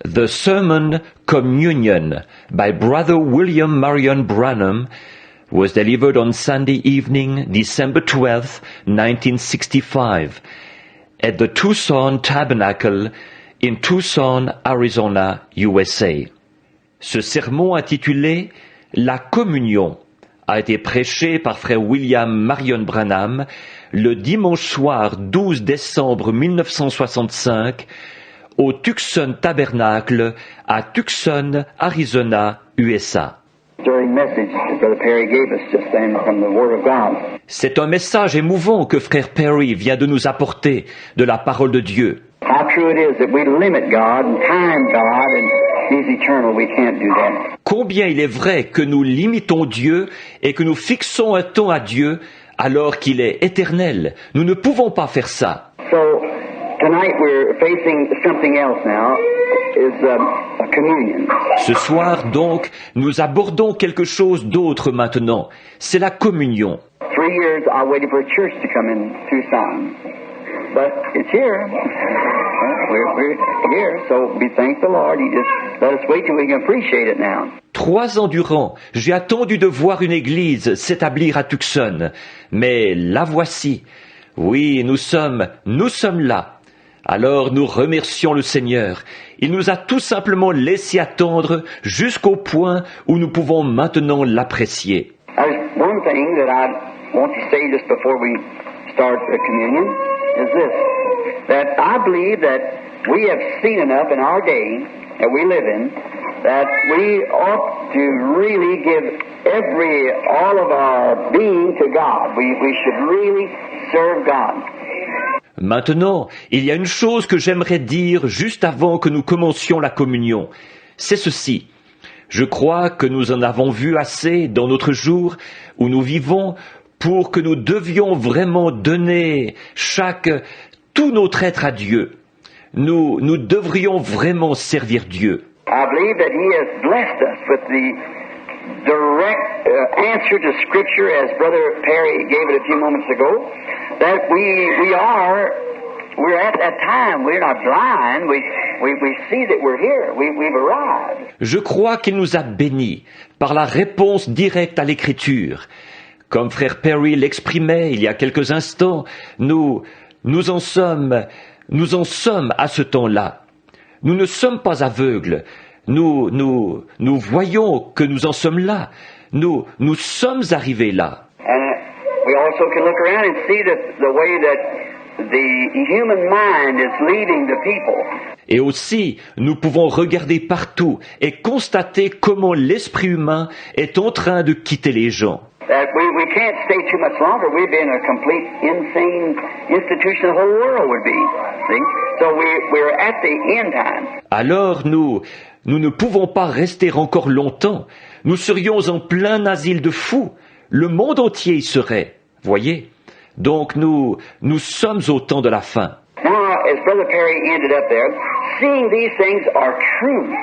The Sermon Communion by Brother William Marion Branham was delivered on Sunday evening, December 12th, 1965, at the Tucson Tabernacle in Tucson, Arizona, USA. Ce sermon intitulé « La communion » a été prêché par frère William Marion Branham le dimanche soir 12 décembre 1965 au Tucson Tabernacle à Tucson, Arizona, USA. C'est un message émouvant que frère Perry vient de nous apporter de la parole de Dieu. Combien il est vrai que nous limitons Dieu et que nous fixons un temps à Dieu alors qu'il est éternel. Nous ne pouvons pas faire ça. Ce soir, donc, nous abordons quelque chose d'autre maintenant. C'est la communion. 3 years I waited for a church to come in Tucson. But it's here. We're here, so we thank the Lord. He just let us wait till we can appreciate it now. 3 ans durant, j'ai attendu de voir une église s'établir à Tucson. Mais la voici. Oui, nous sommes là. Alors nous remercions le Seigneur. Il nous a tout simplement laissé attendre jusqu'au point où nous pouvons maintenant l'apprécier. One thing that I want to say just before we start the communion is this, that I believe that we have seen enough in our day that we live in that we ought to really give all of our being to God. We should really serve God. Maintenant, il y a une chose que j'aimerais dire juste avant que nous commencions la communion. C'est ceci. Je crois que nous en avons vu assez dans notre jour où nous vivons pour que nous devions vraiment donner tout notre être à Dieu. Nous devrions vraiment servir Dieu. I believe that He has blessed us with the direct answer to Scripture, as Brother Perry gave it a few moments ago, that we're at that time. We're not blind. We see that we're here. We've arrived. Je crois qu'il nous a bénis par la réponse directe à l'Écriture. Comme frère Perry l'exprimait il y a quelques instants, nous en sommes à ce temps-là. Nous ne sommes pas aveugles. Nous voyons que nous en sommes là. Nous sommes arrivés là. And we also can look around and see the way that the human mind is leading the people. Et aussi, nous pouvons regarder partout et constater comment l'esprit humain est en train de quitter les gens. That we can't stay too much longer. We'd be in a complete insane institution. The whole world would be. See? So we're at the end time. Alors nous ne pouvons pas rester encore longtemps. Nous serions en plein asile de fous. Le monde entier y serait. Voyez? Donc nous sommes au temps de la fin. Now, as Brother Perry ended up there, seeing these things are true.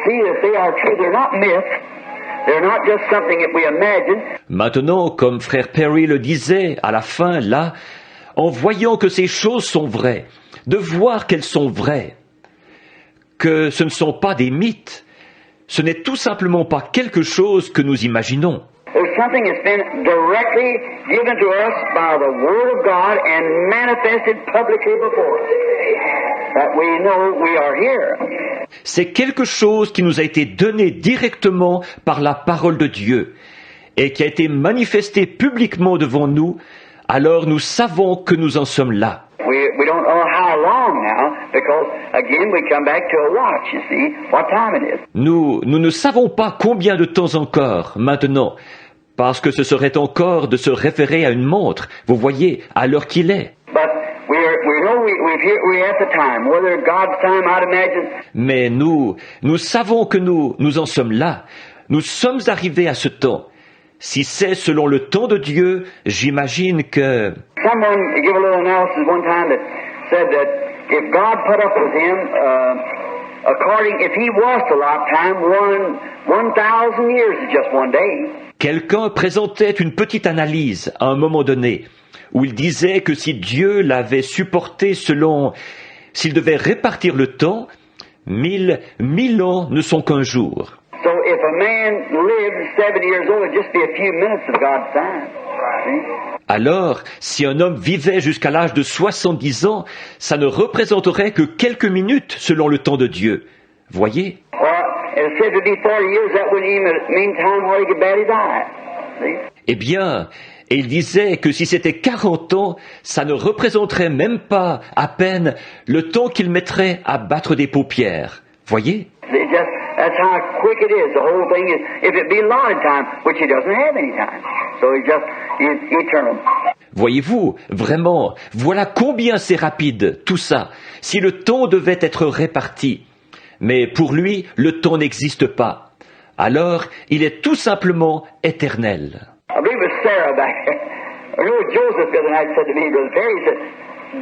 See that they are true. They're not myths. They're not just something that we imagine. Maintenant, comme frère Perry le disait à la fin, là, en voyant que ces choses sont vraies, de voir qu'elles sont vraies, que ce ne sont pas des mythes, ce n'est tout simplement pas quelque chose que nous imaginons. There's something that's been directly given to us by the Word of God and manifested publicly before us, that we know we are here. C'est quelque chose qui nous a été donné directement par la parole de Dieu et qui a été manifesté publiquement devant nous, alors nous savons que nous en sommes là. We don't know how long now, because again we come back to a watch, you see, what time it is. Nous ne savons pas combien de temps encore maintenant, parce que ce serait encore de se référer à une montre, vous voyez, à l'heure qu'il est. But we know we're at the time, whether God's time, I'd imagine. Mais nous savons que nous en sommes là. Nous sommes arrivés à ce temps. Si c'est selon le temps de Dieu, j'imagine que... Someone gave a little analysis one time that said that if God put up with him, if he was to lot time, 1,000 years is just one day. Quelqu'un présentait une petite analyse à un moment donné, où il disait que si Dieu l'avait supporté s'il devait répartir le temps, 1000 ans ne sont qu'un jour. So if a man lived 70 years old, it'd just be a few minutes of God's time. See? Alors, si un homme vivait jusqu'à l'âge de 70 ans, ça ne représenterait que quelques minutes selon le temps de Dieu. Voyez? Well, it said to be 40 years, that wouldn't even mean time where he could bat his eye. See? Eh bien, et il disait que si c'était 40 ans, ça ne représenterait même pas à peine le temps qu'il mettrait à battre des paupières. Voyez? That's how quick it is. The whole thing is, if it be allotted time, which he doesn't have any time. So he's eternal. Voyez-vous, vraiment, voilà combien c'est rapide, tout ça, si le temps devait être réparti. Mais pour lui, le temps n'existe pas. Alors, il est tout simplement éternel. I believe it was Sarah back there. I know Joseph the other night said to me, Brother Perry, he said,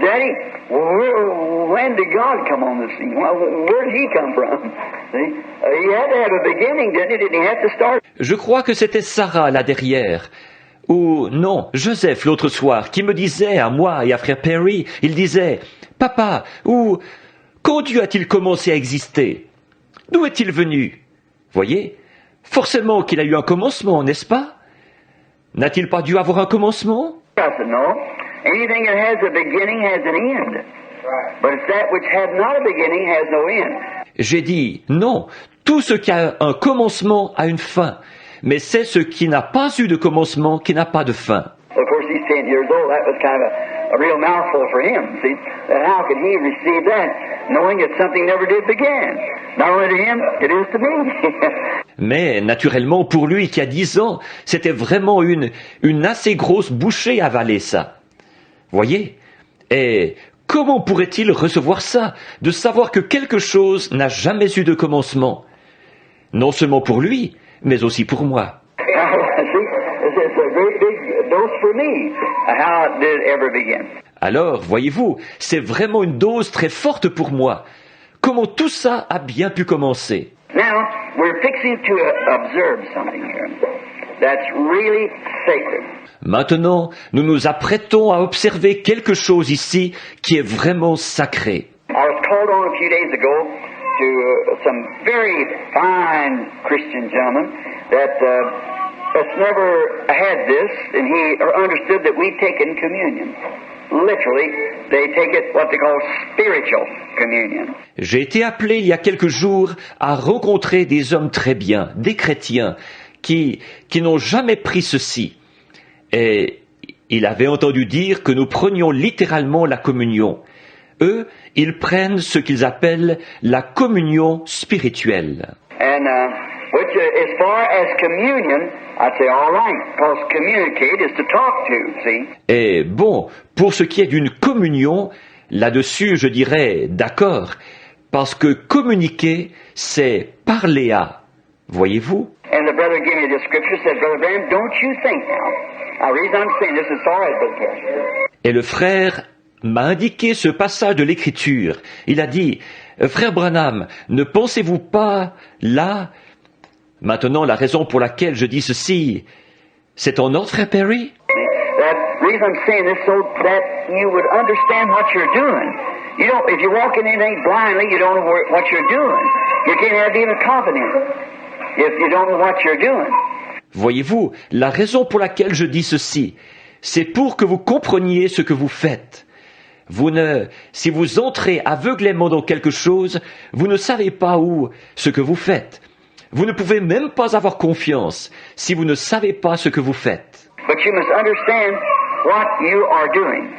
Daddy, when did God come on the scene? Where did he come from? See? He had to have a beginning, didn't he? Didn't he have to start? Je crois que c'était Sarah là derrière. Ou non, Joseph l'autre soir, qui me disait à moi et à frère Perry, il disait, Papa, ou quand Dieu a-t-il commencé à exister? D'où est-il venu? Voyez, forcément qu'il a eu un commencement, n'est-ce pas? N'a-t-il pas dû avoir un commencement? I said, no. Anything that has a beginning has an end. But it's that which had not a beginning has no end. J'ai dit, non, tout ce qui a un commencement a une fin, mais c'est ce qui n'a pas eu de commencement qui n'a pas de fin. Of course, he's 10 years old. That was kind of a real mouthful for him. See, how could he receive that, knowing that something never did begin? Not only to him, it is to me. Mais naturellement, pour lui qui a 10 ans, c'était vraiment une assez grosse bouchée à avaler ça. Voyez? Et comment pourrait-il recevoir ça, de savoir que quelque chose n'a jamais eu de commencement? Non seulement pour lui, mais aussi pour moi. It's a great big dose for me. How it did ever begin. Alors, voyez-vous, c'est vraiment une dose très forte pour moi. Comment tout ça a bien pu commencer? Now, we're fixing to observe something here that's really sacred. Maintenant, nous nous apprêtons à observer quelque chose ici qui est vraiment sacré. I was called on a few days ago to some very fine Christian gentleman that's never had this, and he understood that we take in communion. Literally, they take it what they call spiritual communion. J'ai été appelé il y a quelques jours à rencontrer des hommes très bien, des chrétiens, qui n'ont jamais pris ceci. Et il avait entendu dire que nous prenions littéralement la communion. Eux, ils prennent ce qu'ils appellent la communion spirituelle. And which, as far as communion, I'd say all right, because communicate is to talk to, see? Et bon, pour ce qui est d'une communion, là-dessus, je dirais d'accord, parce que communiquer, c'est parler à. Voyez-vous? And the brother gave me this scripture, said, Brother Branham, don't you think now? Now, the reason I'm saying this is all right, Brother Perry. Et le frère m'a indiqué ce passage de l'Écriture. Il a dit, Frère Branham, ne pensez-vous pas là? Maintenant, la raison pour laquelle je dis ceci, c'est en ordre, Frère Perry? The reason I'm saying this so that you would understand what you're doing. You don't, if you walk in anything blindly, you don't know what you're doing. You can't have even confidence if you don't know what you're doing. Voyez-vous, la raison pour laquelle je dis ceci, c'est pour que vous compreniez ce que vous faites. Si vous entrez aveuglément dans quelque chose, vous ne savez pas où ce que vous faites. Vous ne pouvez même pas avoir confiance si vous ne savez pas ce que vous faites. But you must understand what you are doing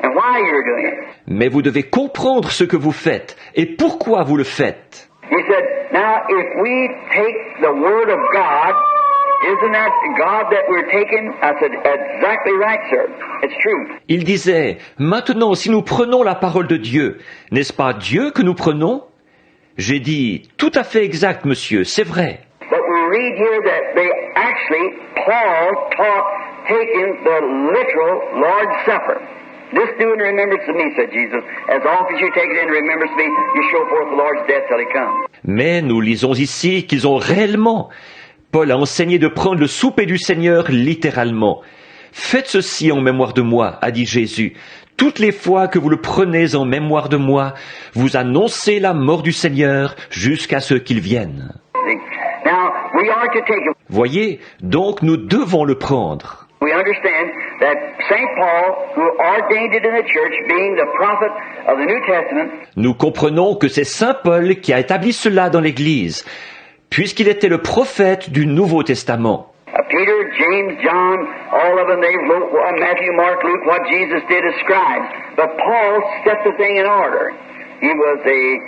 and why you're doing it. Mais vous devez comprendre ce que vous faites et pourquoi vous le faites. He said, now if we take the word of God, isn't that God that we're taking? I said, exactly right, sir. It's true. Il disait, maintenant si nous prenons la parole de Dieu, n'est-ce pas Dieu que nous prenons? J'ai dit, tout à fait exact, monsieur, c'est vrai. But we read here that they actually, Paul taught taking the literal Lord's Supper. This do in remembrance of me, said Jesus. As often as you take it in remembrance of me, you show forth the Lord's death till he comes. Mais nous lisons ici qu'ils ont réellement, Paul a enseigné de prendre le souper du Seigneur littéralement. Faites ceci en mémoire de moi, a dit Jésus. Toutes les fois que vous le prenez en mémoire de moi, vous annoncez la mort du Seigneur jusqu'à ce qu'il vienne. Now, we are to take it. Voyez, donc nous devons le prendre. We understand that St. Paul, who ordained it in the church, being the prophet of the New Testament, Nous comprenons que c'est Saint Paul qui a établi cela dans l'Église, puisqu'il était le prophète du Nouveau Testament. Peter, James, John, all of them, they wrote Matthew, Mark, Luke, what Jesus did as scribes. But Paul set the thing in order. He was the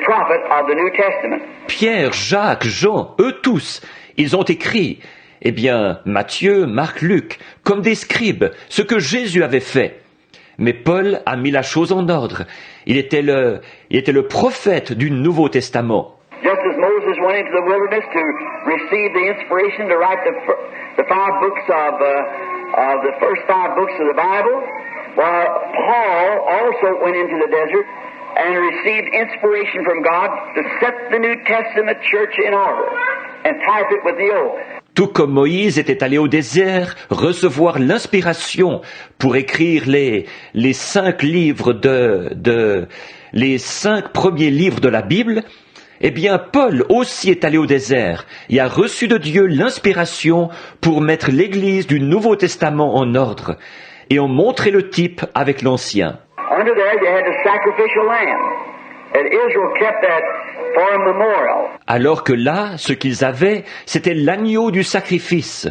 prophet of the New Testament. Pierre, Jacques, Jean, eux tous, ils ont écrit, eh bien, Matthieu, Marc, Luc, comme des scribes, ce que Jésus avait fait. Mais Paul a mis la chose en ordre. Il était le prophète du Nouveau Testament. Just as Moses went into the wilderness to receive the inspiration to write the five books of the first five books of the Bible, while Paul also went into the desert and received inspiration from God to set the New Testament church in order and type it with the old. Tout comme Moïse était allé au désert recevoir l'inspiration pour écrire les 5 livres les 5 premiers livres de la Bible, eh bien, Paul aussi est allé au désert et a reçu de Dieu l'inspiration pour mettre l'Église du Nouveau Testament en ordre et en montrer le type avec l'Ancien. Under there, they had the sacrificial lamb, and Israel kept that for a memorial. Alors que là, ce qu'ils avaient, c'était l'agneau du sacrifice.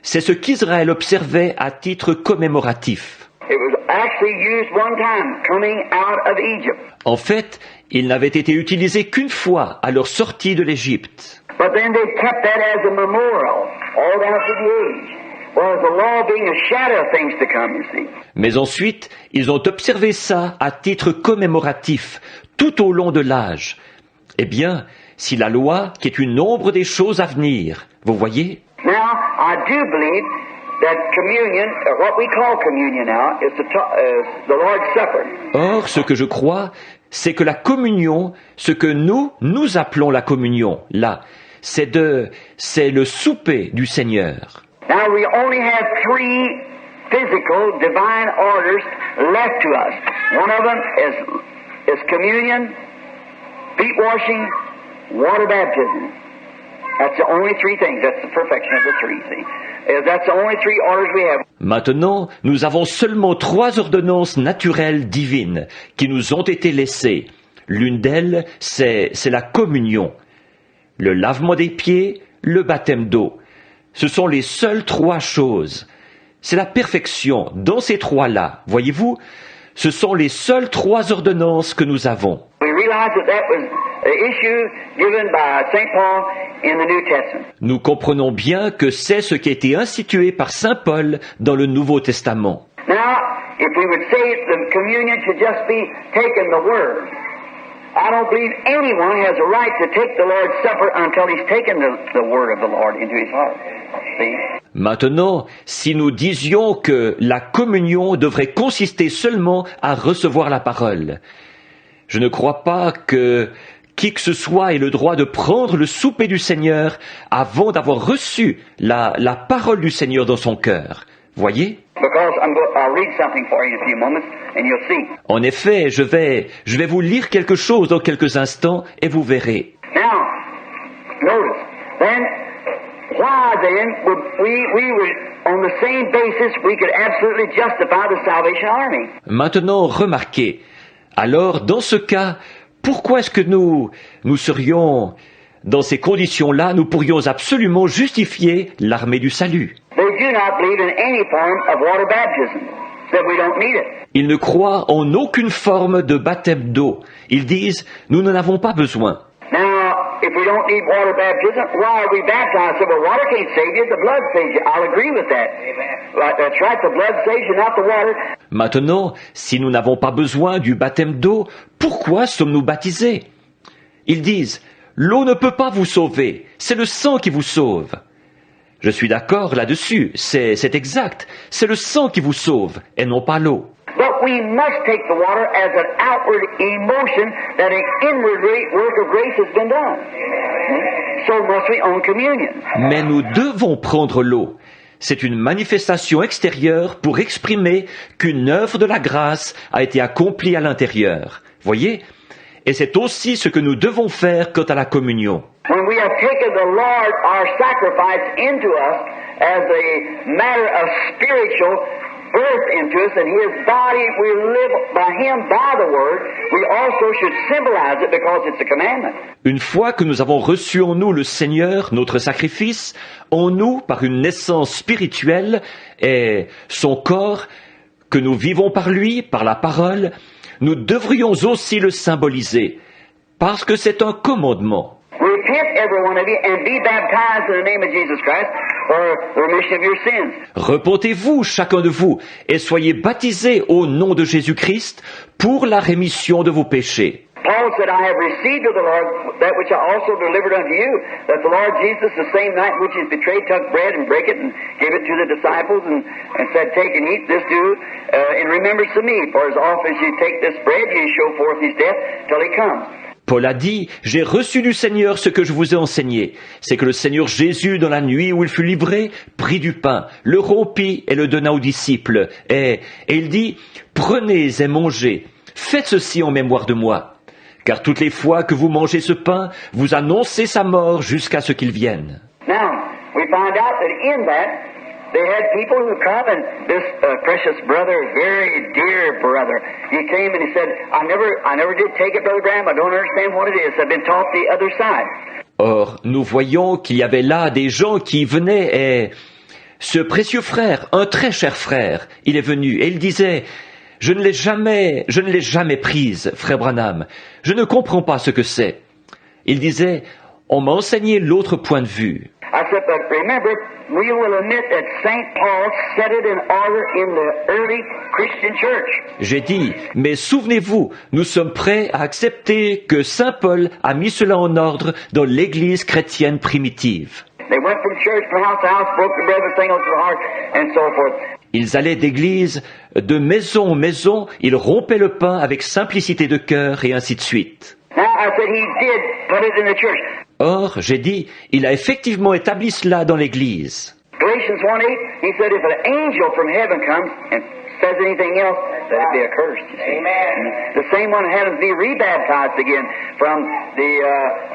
C'est ce qu'Israël observait à titre commémoratif. It was actually used one time coming out of Egypt. En fait, il n'avait été utilisé qu'une fois à leur sortie de l'Égypte. But then they kept that as a memorial all down through the age. Well, the law being a shadow of things to come, you see. Mais ensuite, ils ont observé ça à titre commémoratif, tout au long de l'âge. Eh bien, si la loi, qui est une ombre des choses à venir, vous voyez? Now, I do believe that communion, what we call communion now, is the Lord's Supper. Or, ce que je crois, c'est que la communion, ce que nous appelons la communion, là, c'est le souper du Seigneur. Now, we only have 3 physical divine orders left to us. One of them is communion, feet washing, water baptism. That's the only 3 things. That's the perfection of the 3, see. That's the only 3 orders we have. Maintenant, nous avons seulement 3 ordonnances naturelles divines qui nous ont été laissées. L'une d'elles, c'est la communion, le lavement des pieds, le baptême d'eau. Ce sont les seules 3 choses. C'est la perfection dans ces 3-là. Voyez-vous, ce sont les seules 3 ordonnances que nous avons. We realize that was the issue given by St. Paul in the New Testament. Nous comprenons bien que c'est ce qui a été institué par Saint Paul dans le Nouveau Testament. Now, if we would say the communion should just be taking the Word, I don't believe anyone has a right to take the Lord's Supper until he's taken the Word of the Lord into his heart. See? Maintenant, si nous disions que la communion devrait consister seulement à recevoir la parole, je ne crois pas que qui que ce soit ait le droit de prendre le souper du Seigneur avant d'avoir reçu la parole du Seigneur dans son cœur. Voyez? Because I'll read something for you in a few moments, and you'll see. En effet, je vais vous lire quelque chose dans quelques instants et vous verrez. Now, notice, then, why then would we would, on the same basis, we could absolutely justify the Salvation Army? Maintenant, remarquez. Alors, dans ce cas, pourquoi est-ce que nous serions, dans ces conditions-là, nous pourrions absolument justifier l'armée du salut? They do not believe in any form of water baptism, so we don't need it. Ils ne croient en aucune forme de baptême d'eau. Ils disent, nous n'en avons pas besoin. Now, if we don't need water baptism, why are we baptized? So, well, water can't save you, the blood saves you. I'll agree with that. Right, that's right, the blood saves you, not the water. Maintenant, si nous n'avons pas besoin du baptême d'eau, pourquoi sommes-nous baptisés? Ils disent, l'eau ne peut pas vous sauver, c'est le sang qui vous sauve. Je suis d'accord là-dessus, c'est exact, c'est le sang qui vous sauve, et non pas l'eau. But we must take the water as an outward emotion that an inward work of grace has been done. So must we on communion. Mais nous devons prendre l'eau. c'est une manifestation extérieure pour exprimer qu'une œuvre de la grâce a été accomplie à l'intérieur. Voyez? Et c'est aussi ce que nous devons faire quant à la communion. When we have taken the Lord, our sacrifice, into us as a matter of spiritual birth into us, and His body, we live by Him, by the Word, we also should symbolize it because it's a commandment. Une fois que nous avons reçu en nous le Seigneur, notre sacrifice, en nous, par une naissance spirituelle, et son corps, que nous vivons par lui, par la parole, nous devrions aussi le symboliser, parce que c'est un commandement. Repent, every one of you, and be baptized in the name of Jesus Christ for the remission of your sins. Repentez-vous, chacun de vous, et soyez baptisés au nom de Jésus-Christ pour la rémission de vos péchés. Paul said, I have received of the Lord that which I also delivered unto you, that the Lord Jesus, the same night which he was betrayed, took bread and brake it and gave it to the disciples and said, take and eat, this do in remembrance of me. For as often as you take this bread, you show forth his death till he comes. Paul a dit, j'ai reçu du Seigneur ce que je vous ai enseigné. C'est que le Seigneur Jésus, dans la nuit où il fut livré, prit du pain, le rompit et le donna aux disciples. Et il dit, prenez et mangez. Faites ceci en mémoire de moi. Car toutes les fois que vous mangez ce pain, vous annoncez sa mort jusqu'à ce qu'il vienne. Now, we find out that in that, they had people who come, and this precious brother, very dear brother, he came and he said, I never did take it, Brother Graham. I don't understand what it is. I've been taught the other side. Or, nous voyons qu'il y avait là des gens qui venaient et ce précieux frère, un très cher frère, il est venu et il disait, je ne l'ai jamais prise, frère Branham. Je ne comprends pas ce que c'est. Il disait, on m'a enseigné l'autre point de vue. I said, but remember, we will admit that St. Paul set it in order in the early Christian church. J'ai dit, mais souvenez-vous, nous sommes prêts à accepter que Saint Paul a mis cela en ordre dans l'Église chrétienne primitive. They went from church to house, broke the bread, sang with their heart, and so forth. Ils allaient d'église, de maison en maison, ils rompaient le pain avec simplicité de cœur et ainsi de suite. Now, I said he did put it in the church. Or, j'ai dit, il a effectivement établi cela dans l'Église. Galatians 1:8, he said, if an angel from heaven comes and says anything else, let it be accursed. Amen. The same one had to be rebaptized again from the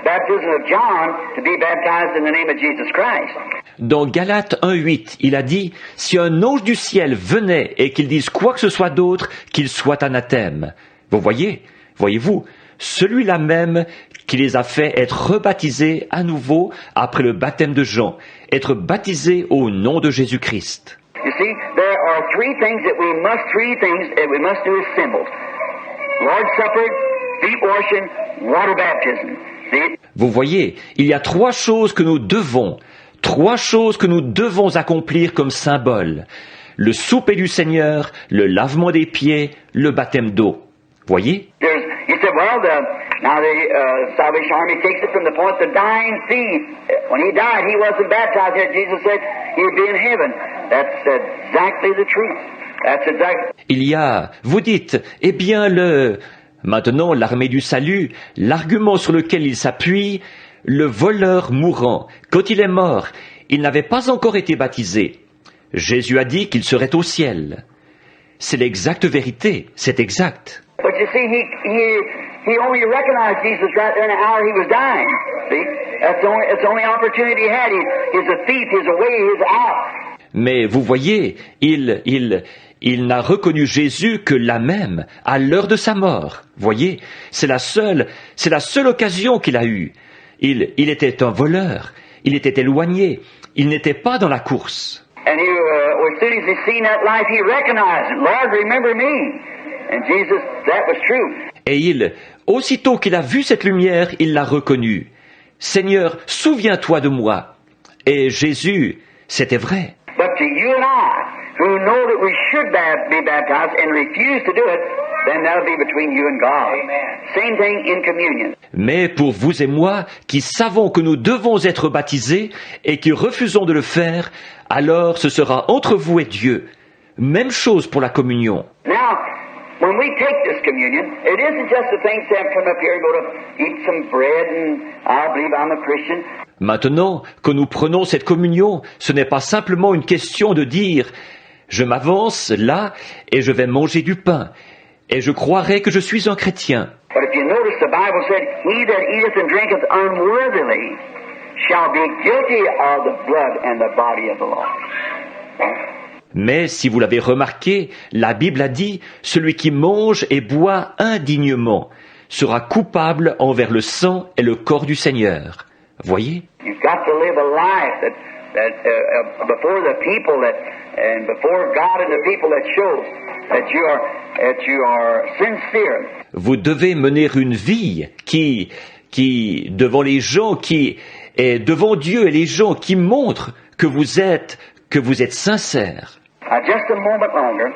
baptism of John to be baptized in the name of Jesus Christ. Dans Galates 1:8, il a dit, si un ange du ciel venait et qu'il dise quoi que ce soit d'autre, qu'il soit anathème. Vous voyez-vous, celui-là même qui les a fait être rebaptisés à nouveau après le baptême de Jean, être baptisés au nom de Jésus-Christ. You see, there are three things that we must do as symbols. Lord's Supper, feet washing, water baptism. See? Vous voyez, il y a trois choses que nous devons accomplir comme symbole. Le souper du Seigneur, le lavement des pieds, le baptême d'eau. Voyez? You said, well, now the Salvation Army takes it from the point of the dying thief. When he died, he wasn't baptized yet. Jesus said he'd be in heaven. That's exactly the truth. That's exactly. Vous dites, maintenant l'armée du salut, l'argument sur lequel il s'appuie, le voleur mourant, quand il est mort, il n'avait pas encore été baptisé. Jésus a dit qu'il serait au ciel. C'est l'exacte vérité, c'est exact. But you see, he only recognized Jesus right there in the hour he was dying. See, that's the only opportunity he had. He's a thief. He's away. He's out. Mais vous voyez, il n'a reconnu Jésus que là même, à l'heure de sa mort. Voyez, c'est la seule occasion qu'il a eue. Il était un voleur. Il était éloigné. Il n'était pas dans la course. And as soon as he seen that life, he recognized it. Lord, remember me. And Jesus, that was true. Et aussitôt qu'il a vu cette lumière, il l'a reconnue. Seigneur, souviens-toi de moi. Et Jésus, c'était vrai. But to you and I, who know that we should be baptized and refuse to do it, then that'll be between you and God. Amen. Same thing in communion. Mais pour vous et moi, qui savons que nous devons être baptisés et qui refusons de le faire, alors ce sera entre vous et Dieu. Même chose pour la communion. Now, when we take this communion, it isn't just a thing to come up here and go to eat some bread and I believe I'm a Christian. Maintenant que nous prenons cette communion, ce n'est pas simplement une question de dire « je m'avance là et je vais manger du pain et je croirai que je suis un chrétien ». But if you notice, the Bible said, "He that eateth and drinketh unworthily shall be guilty of the blood and the body of the Lord." Mais si vous l'avez remarqué, la Bible a dit « celui qui mange et boit indignement sera coupable envers le sang et le corps du Seigneur ». Voyez ? You've got to live a life that before the people and before God and the people that shows that you are sincere. Vous devez mener une vie qui devant les gens, qui est devant Dieu et les gens, qui montre que vous êtes sincère. Just a moment longer.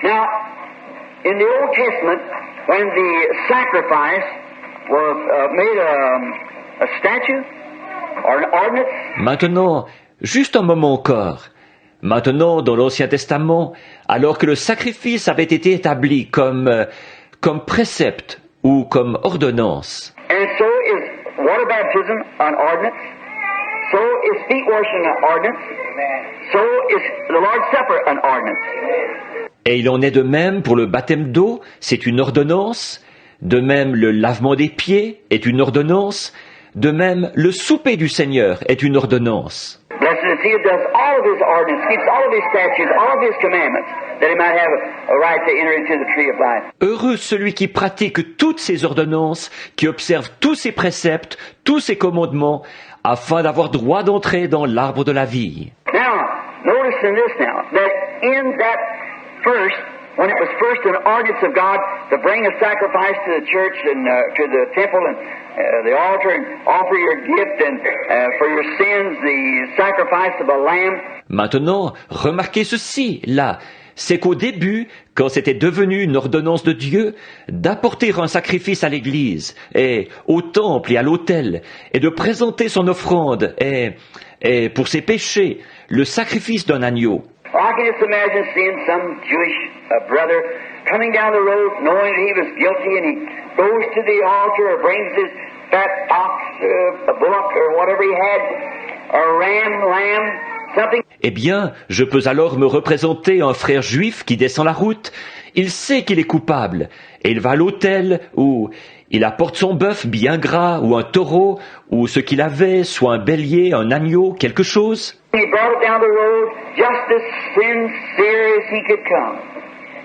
Now, in the Old Testament, when the sacrifice was made a statue or an ordinance. Maintenant, juste un moment encore. Maintenant, dans l'Ancien Testament, alors que le sacrifice avait été établi comme précepte ou comme ordonnance. And so is water baptism an ordinance. So is feet washing an ordinance. So is the Lord's Supper an ordinance. Et il en est de même pour le baptême d'eau, c'est une ordonnance. De même, le lavement des pieds est une ordonnance. De même, le souper du Seigneur est une ordonnance. Blessed is he who does all of his ordinances, keeps all of his statutes, all of his commandments, that he might have a right to enter into the tree of life. Heureux celui qui pratique toutes ces ordonnances, qui observe tous ses préceptes, tous ses commandements, afin d'avoir droit d'entrer dans l'arbre de la vie. Now, notice in this now, that in that first, when it was first an ordinance of God to bring a sacrifice to the church and to the temple and the altar and offer your gift and for your sins the sacrifice of a lamb. Maintenant, remarquez ceci, là, c'est qu'au début, quand c'était devenu une ordonnance de Dieu, d'apporter un sacrifice à l'église, et au temple et à l'autel, et de présenter son offrande, et pour ses péchés, le sacrifice d'un agneau. I can just imagine seeing some Jewish brother coming down the road knowing that he was guilty and he goes to the altar or brings his fat ox, a bullock or whatever he had, a lamb, something. Eh bien, je peux alors me représenter un frère juif qui descend la route. Il sait qu'il est coupable et il va à l'autel où il apporte son bœuf bien gras ou un taureau ou ce qu'il avait, soit un bélier, un agneau, quelque chose. He brought it down the road just as sincere as he could come.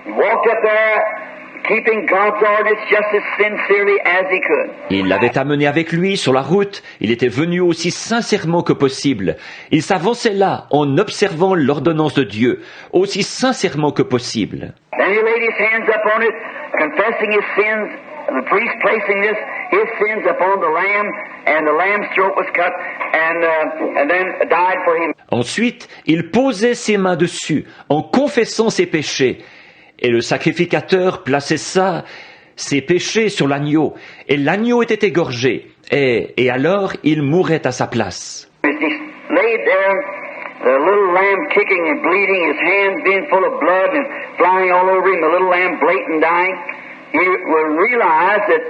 He walked up there keeping God's ordinance just as sincerely as he could. Il l'avait amené avec lui sur la route. Il était venu aussi sincèrement que possible. Il s'avançait là en observant l'ordonnance de Dieu, aussi sincèrement que possible. Then he laid his hands upon it, confessing his sins, the priest placing his sins upon the lamb, and the lamb's throat was cut, and then died for him. Ensuite, il posait ses mains dessus, en confessant ses péchés. Et le sacrificateur plaçait ses péchés sur l'agneau, et l'agneau était égorgé, et alors il mourait à sa place. As he laid there, the little lamb kicking and bleeding, his hands being full of blood and flying all over him, the little lamb blatant dying, he would realize that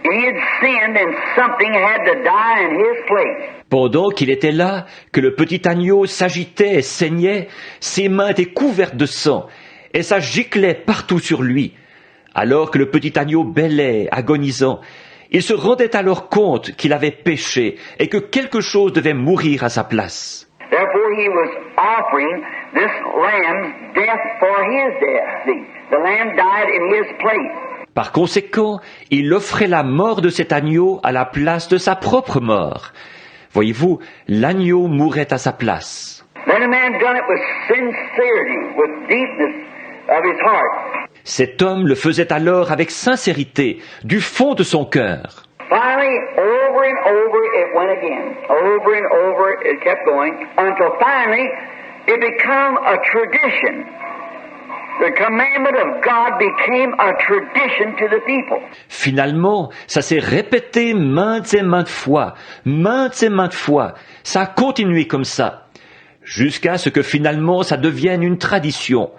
he had sinned and something had to die in his place. Pendant qu'il était là, que le petit agneau s'agitait et saignait, ses mains étaient couvertes de sang, et ça giclait partout sur lui. Alors que le petit agneau bêlait, agonisant, il se rendait alors compte qu'il avait péché et que quelque chose devait mourir à sa place. Therefore he was offering this lamb's death for his death. See, the lamb died in his place. Par conséquent, il offrait la mort de cet agneau à la place de sa propre mort. Voyez-vous, l'agneau mourait à sa place. Then a man done it with sincerity, with deepness of his heart. Cet homme le faisait alors avec sincérité, du fond de son cœur. Finally, over and over it went again. Over and over it kept going until finally it became a tradition. The commandment of God became a tradition to the people. Finalement, ça s'est répété maintes et maintes fois. Ça a continué comme ça, jusqu'à ce que finalement ça devienne une tradition.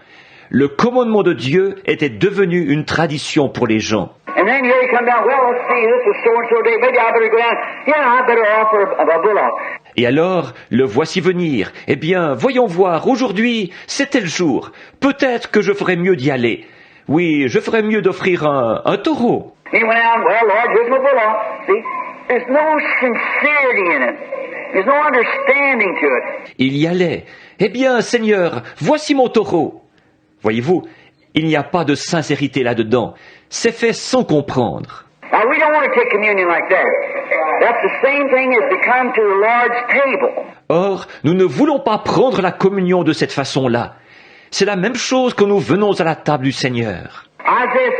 Le commandement de Dieu était devenu une tradition pour les gens. And then here you come down, well, let's see, this is so-and-so day, maybe I better go down. Yeah, I better offer a bullock. Et alors, le voici venir. Eh bien, voyons voir, aujourd'hui, c'est tel jour. Peut-être que je ferais mieux d'y aller. Oui, je ferais mieux d'offrir un taureau. He went out, well, Lord, here's my bullock. See, there's no sincerity in it. There's no understanding to it. Il y allait. Eh bien, Seigneur, voici mon taureau. Voyez-vous, il n'y a pas de sincérité là-dedans. C'est fait sans comprendre. Now, we don't want to take communion like that. That's the same thing as to come to the Lord's table. Or, nous ne voulons pas prendre la communion de cette façon-là. C'est la même chose quand nous venons à la table du Seigneur. Isaiah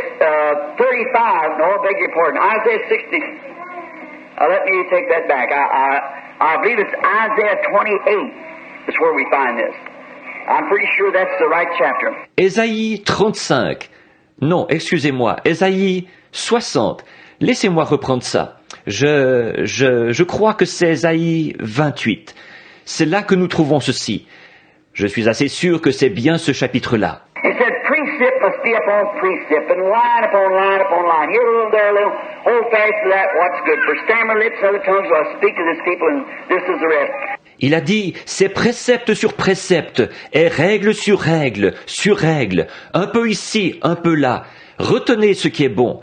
35, no, I beg your pardon, Isaiah 60. Let me take that back. I believe it's Isaiah 28 is where we find this. I'm pretty sure that's the right chapter. Ésaïe 35. Non, excusez-moi, Ésaïe 60. Laissez-moi reprendre ça. Je crois que c'est Ésaïe 28. C'est là que nous trouvons ceci. Je suis assez sûr que c'est bien ce chapitre-là. It said, precept must be upon precept, and line upon line upon line. Here a little, there a little, hold fast to that, what's good. For stammer lips and other tongues will I speak to this people, and this is the rest. Il a dit, c'est précepte sur précepte, et règle sur règle, sur règle, un peu ici, un peu là. Retenez ce qui est bon,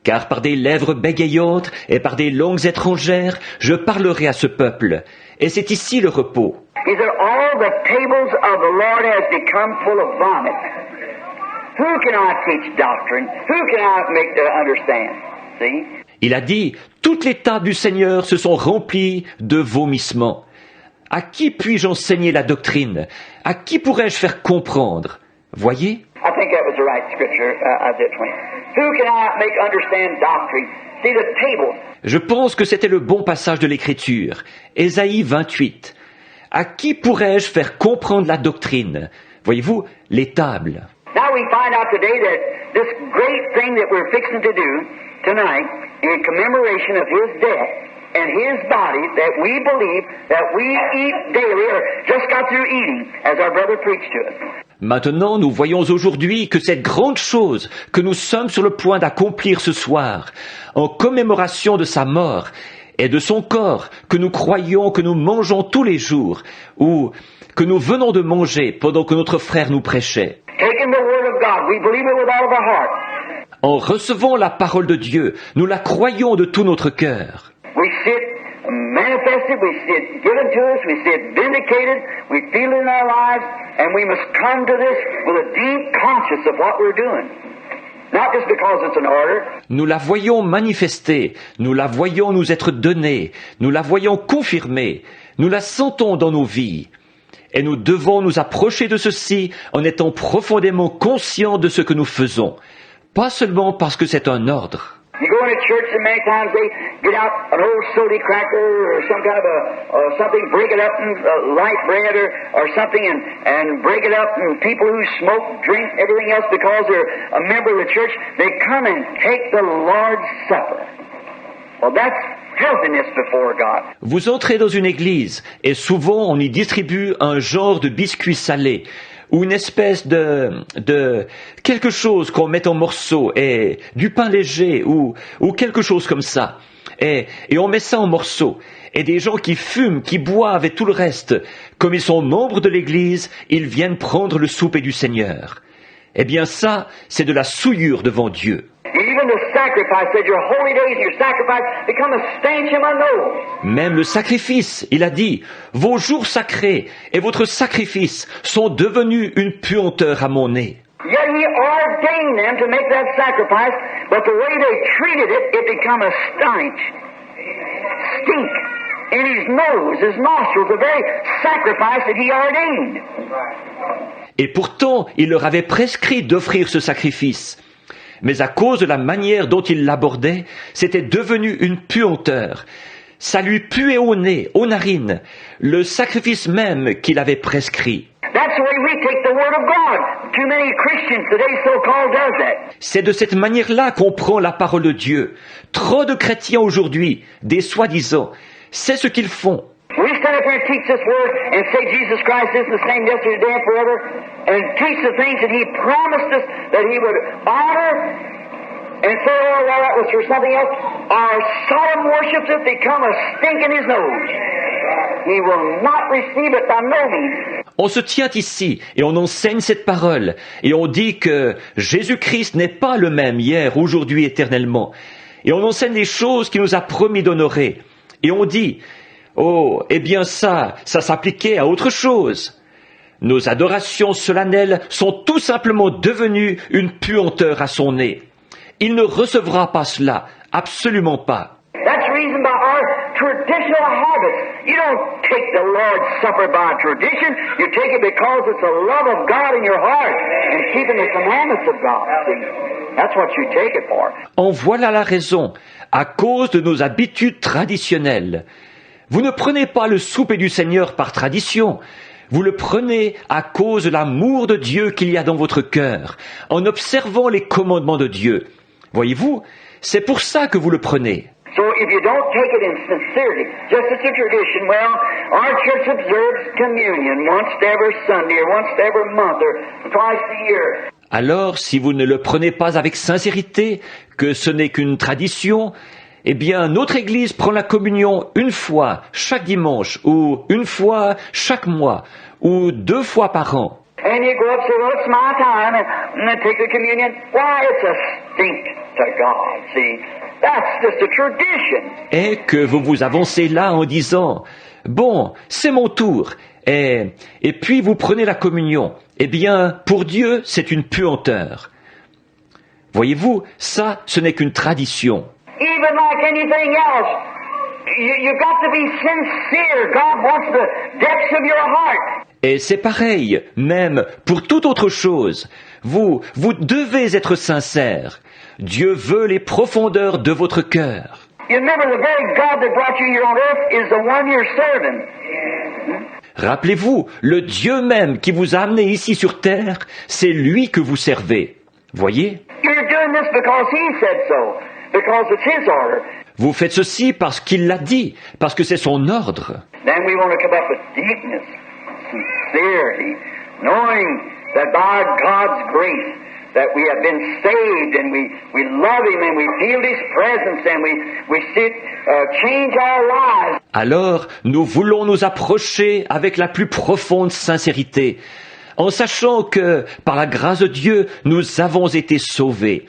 car par des lèvres bégayantes et par des langues étrangères, je parlerai à ce peuple. Et c'est ici le repos. He said, all the tables of the Lord has become full of vomit. Who can I teach doctrine? Who can I make to understand? See? Il a dit, toutes les tables du Seigneur se sont remplies de vomissements. À qui puis-je enseigner la doctrine? À qui pourrais-je faire comprendre? Voyez? I think that was the right scripture, Isaiah 20. Who can I make understand doctrine? See the tables. Je pense que c'était le bon passage de l'Écriture. Ésaïe 28. À qui pourrais-je faire comprendre la doctrine? Voyez-vous, les tables. Now we find out today that this great thing that we're fixing to do tonight in commemoration of His death and His body that we believe that we eat daily or just got through eating as our brother preached to us. Maintenant, nous voyons aujourd'hui que cette grande chose que nous sommes sur le point d'accomplir ce soir, en commémoration de sa mort et de son corps que nous croyons que nous mangeons tous les jours, ou que nous venons de manger pendant que notre frère nous prêchait. Taking the word of God, we believe it with all of our heart. En recevant la parole de Dieu, nous la croyons de tout notre cœur. We see it manifested, we see it given to us, we see it vindicated, we feel it in our lives, and we must come to this with a deep conscience of what we're doing. Not just because it's an order. Nous la voyons manifester, nous la voyons nous être donnée, nous la voyons confirmée, nous la sentons dans nos vies. Et nous devons nous approcher de ceci en étant profondément conscients de ce que nous faisons. Pas seulement parce que c'est un ordre. You go into church and many times they get out an old soda cracker or some kind of something, break it up in light bread or something and break it up, and people who smoke, drink, everything else because they're a member of the church, they come and take the Lord's Supper. Well, that's filthiness before God. Vous entrez dans une église et souvent on y distribue un genre de biscuit salé ou une espèce de quelque chose qu'on met en morceaux et du pain léger ou quelque chose comme ça. Et on met ça en morceaux. Et des gens qui fument, qui boivent et tout le reste, comme ils sont membres de l'église, ils viennent prendre le souper du Seigneur. Eh bien ça, c'est de la souillure devant Dieu. Even the sacrifice said your holy days and your sacrifice become a stench in my nose. Même le sacrifice, il a dit, vos jours sacrés et votre sacrifice sont devenus une puanteur à mon nez. Yet he ordained them to make that sacrifice, but the way they treated it, it become a stench. Stink in his nose, his nostrils, the very sacrifice that he ordained. Et pourtant, il leur avait prescrit d'offrir ce sacrifice. Mais à cause de la manière dont il l'abordait, c'était devenu une puanteur. Ça lui puait au nez, aux narines, le sacrifice même qu'il avait prescrit. C'est de cette manière-là qu'on prend la parole de Dieu. Trop de chrétiens aujourd'hui, des soi-disant, c'est ce qu'ils font. We stand up up here and teach this word and say Jesus Christ is the same yesterday, today, and forever, and teach the things that He promised us that He would honor, and say, oh, well, that was for something else, our solemn worships it become a stink in His nose. He will not receive it by no means. On se tient ici et on enseigne cette parole et on dit que Jésus-Christ n'est pas le même hier, aujourd'hui, éternellement. Et on enseigne les choses qu'il nous a promis d'honorer. Et on dit, oh, eh bien ça s'appliquait à autre chose. Nos adorations solennelles sont tout simplement devenues une puanteur à son nez. Il ne recevra pas cela, absolument pas. That's the reason by our traditional habits. You don't take the Lord's Supper by tradition. You take it because it's the love of God in your heart and keeping the commandments of God. See? That's what you take it for. En voilà la raison, à cause de nos habitudes traditionnelles. Vous ne prenez pas le souper du Seigneur par tradition. Vous le prenez à cause de l'amour de Dieu qu'il y a dans votre cœur, en observant les commandements de Dieu. Voyez-vous, c'est pour ça que vous le prenez. So if you don't take it in sincerity, just as a tradition, well, our church observes communion once every Sunday or once every month or twice a year. Alors, si vous ne le prenez pas avec sincérité, que ce n'est qu'une tradition, eh bien, notre Église prend la communion une fois chaque dimanche, ou une fois chaque mois, ou 2 fois par an. And you go up and say, well, it's my time, and then take the communion. Why, it's a stink to God, see. That's just a tradition. Et que vous vous avancez là en disant, bon, c'est mon tour, et puis vous prenez la communion. Eh bien, pour Dieu, c'est une puanteur. Voyez-vous, ça, ce n'est qu'une tradition. Even like anything else, you got to be sincere. God wants the depths of your heart. Et c'est pareil, même pour toute autre chose. Vous devez être sincère. Dieu veut les profondeurs de votre cœur. You remember the very God that brought you here on earth is the one you're serving. Rappelez-vous, le Dieu même qui vous a amené ici sur terre, c'est lui que vous servez. Voyez? You're doing this because He said so, because it's His order. Vous faites ceci parce qu'il l'a dit, parce que c'est son ordre. Then we want to come up with deepness, sincerity, knowing that by God's grace that we have been saved and we love Him and we feel His presence and we see it change our lives. Alors, nous voulons nous approcher avec la plus profonde sincérité, en sachant que, par la grâce de Dieu, nous avons été sauvés.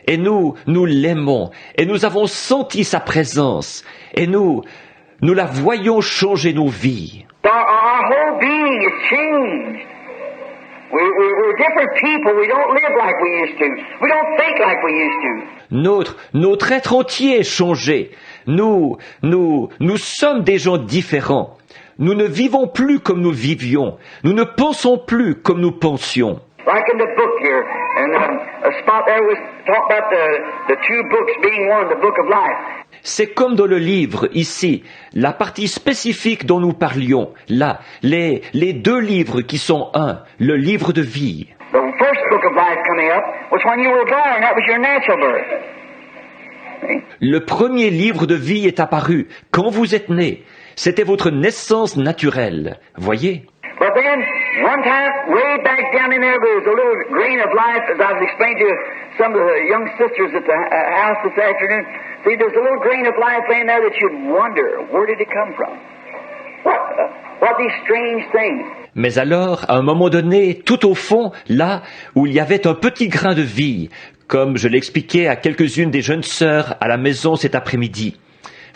Et nous l'aimons, et nous avons senti sa présence, et nous la voyons changer nos vies. Our whole being is changed. We're different people. We don't live like we used to. We don't think like we used to. Notre être entier est changé. Nous sommes des gens différents. Nous ne vivons plus comme nous vivions. Nous ne pensons plus comme nous pensions. Like in the book here, and a spot there was talk about the 2 books being one, the book of life. C'est comme dans le livre, ici, la partie spécifique dont nous parlions, là, les 2 livres qui sont un, le livre de vie. The first book of life coming up was when you were born, that was your natural birth. See? Le premier livre de vie est apparu quand vous êtes né. C'était votre naissance naturelle, voyez? But then, one time, way back down in there was a little grain of life, as I was explaining to some of the young sisters at the house this afternoon. See, there's a little grain of life laying there that you'd wonder, where did it come from? What these strange things? Mais alors, à un moment donné, tout au fond, là où il y avait un petit grain de vie, comme je l'expliquais à quelques-unes des jeunes sœurs à la maison cet après-midi.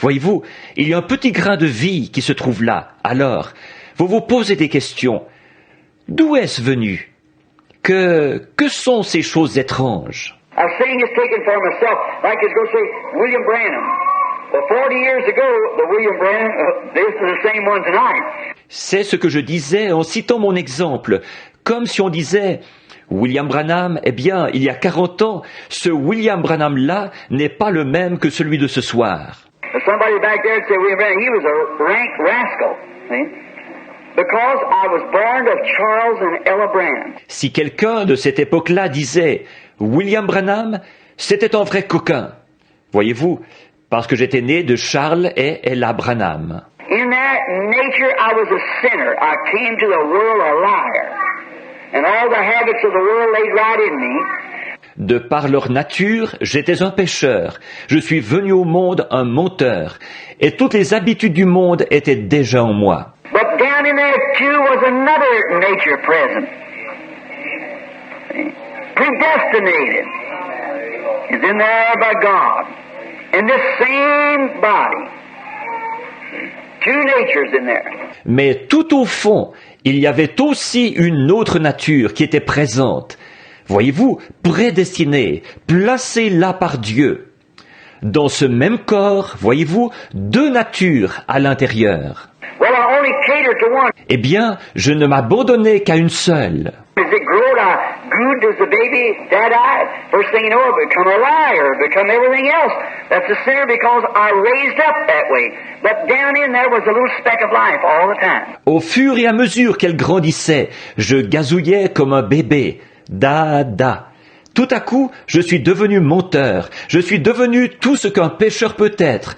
Voyez-vous, il y a un petit grain de vie qui se trouve là. Alors, vous vous posez des questions. D'où est-ce venu? Que sont ces choses étranges? I was saying this taken for myself, like it's going to say William Branham. Well, 40 years ago, the William Branham, this is the same one tonight. C'est ce que je disais en citant mon exemple, comme si on disait William Branham, eh bien, il y a 40 ans, ce William Branham-là n'est pas le même que celui de ce soir. Somebody back there said William Branham, he was a rank rascal, see? Because I was born of Charles and Ella Branham. Si quelqu'un de cette époque-là disait William Branham, c'était un vrai coquin. Voyez-vous, parce que j'étais né de Charles et Ella Branham. In there, nature, I was a sinner. I came to the world a liar. And all the habits of the world laid right in me. De par leur nature, j'étais un pécheur. Je suis venu au monde un menteur. Et toutes les habitudes du monde étaient déjà en moi. But down in there too was another nature present. Predestinated. Is in there by God. In this same body. Two natures in there. Mais tout au fond, il y avait aussi une autre nature qui était présente. Voyez-vous, prédestinée, placée là par Dieu. Dans ce même corps, voyez-vous, deux natures à l'intérieur. Well, I only catered to one. Eh bien, je ne m'abandonnais qu'à une seule. As it growed, I grew as the baby that first thing you know, I become a liar, become everything else. That's a sinner because I raised up that way. But down in there was a little speck of life all the time. Au fur et à mesure qu'elle grandissait, je gazouillais comme un bébé. Da, da. Tout à coup, je suis devenu menteur. Je suis devenu tout ce qu'un pécheur peut être.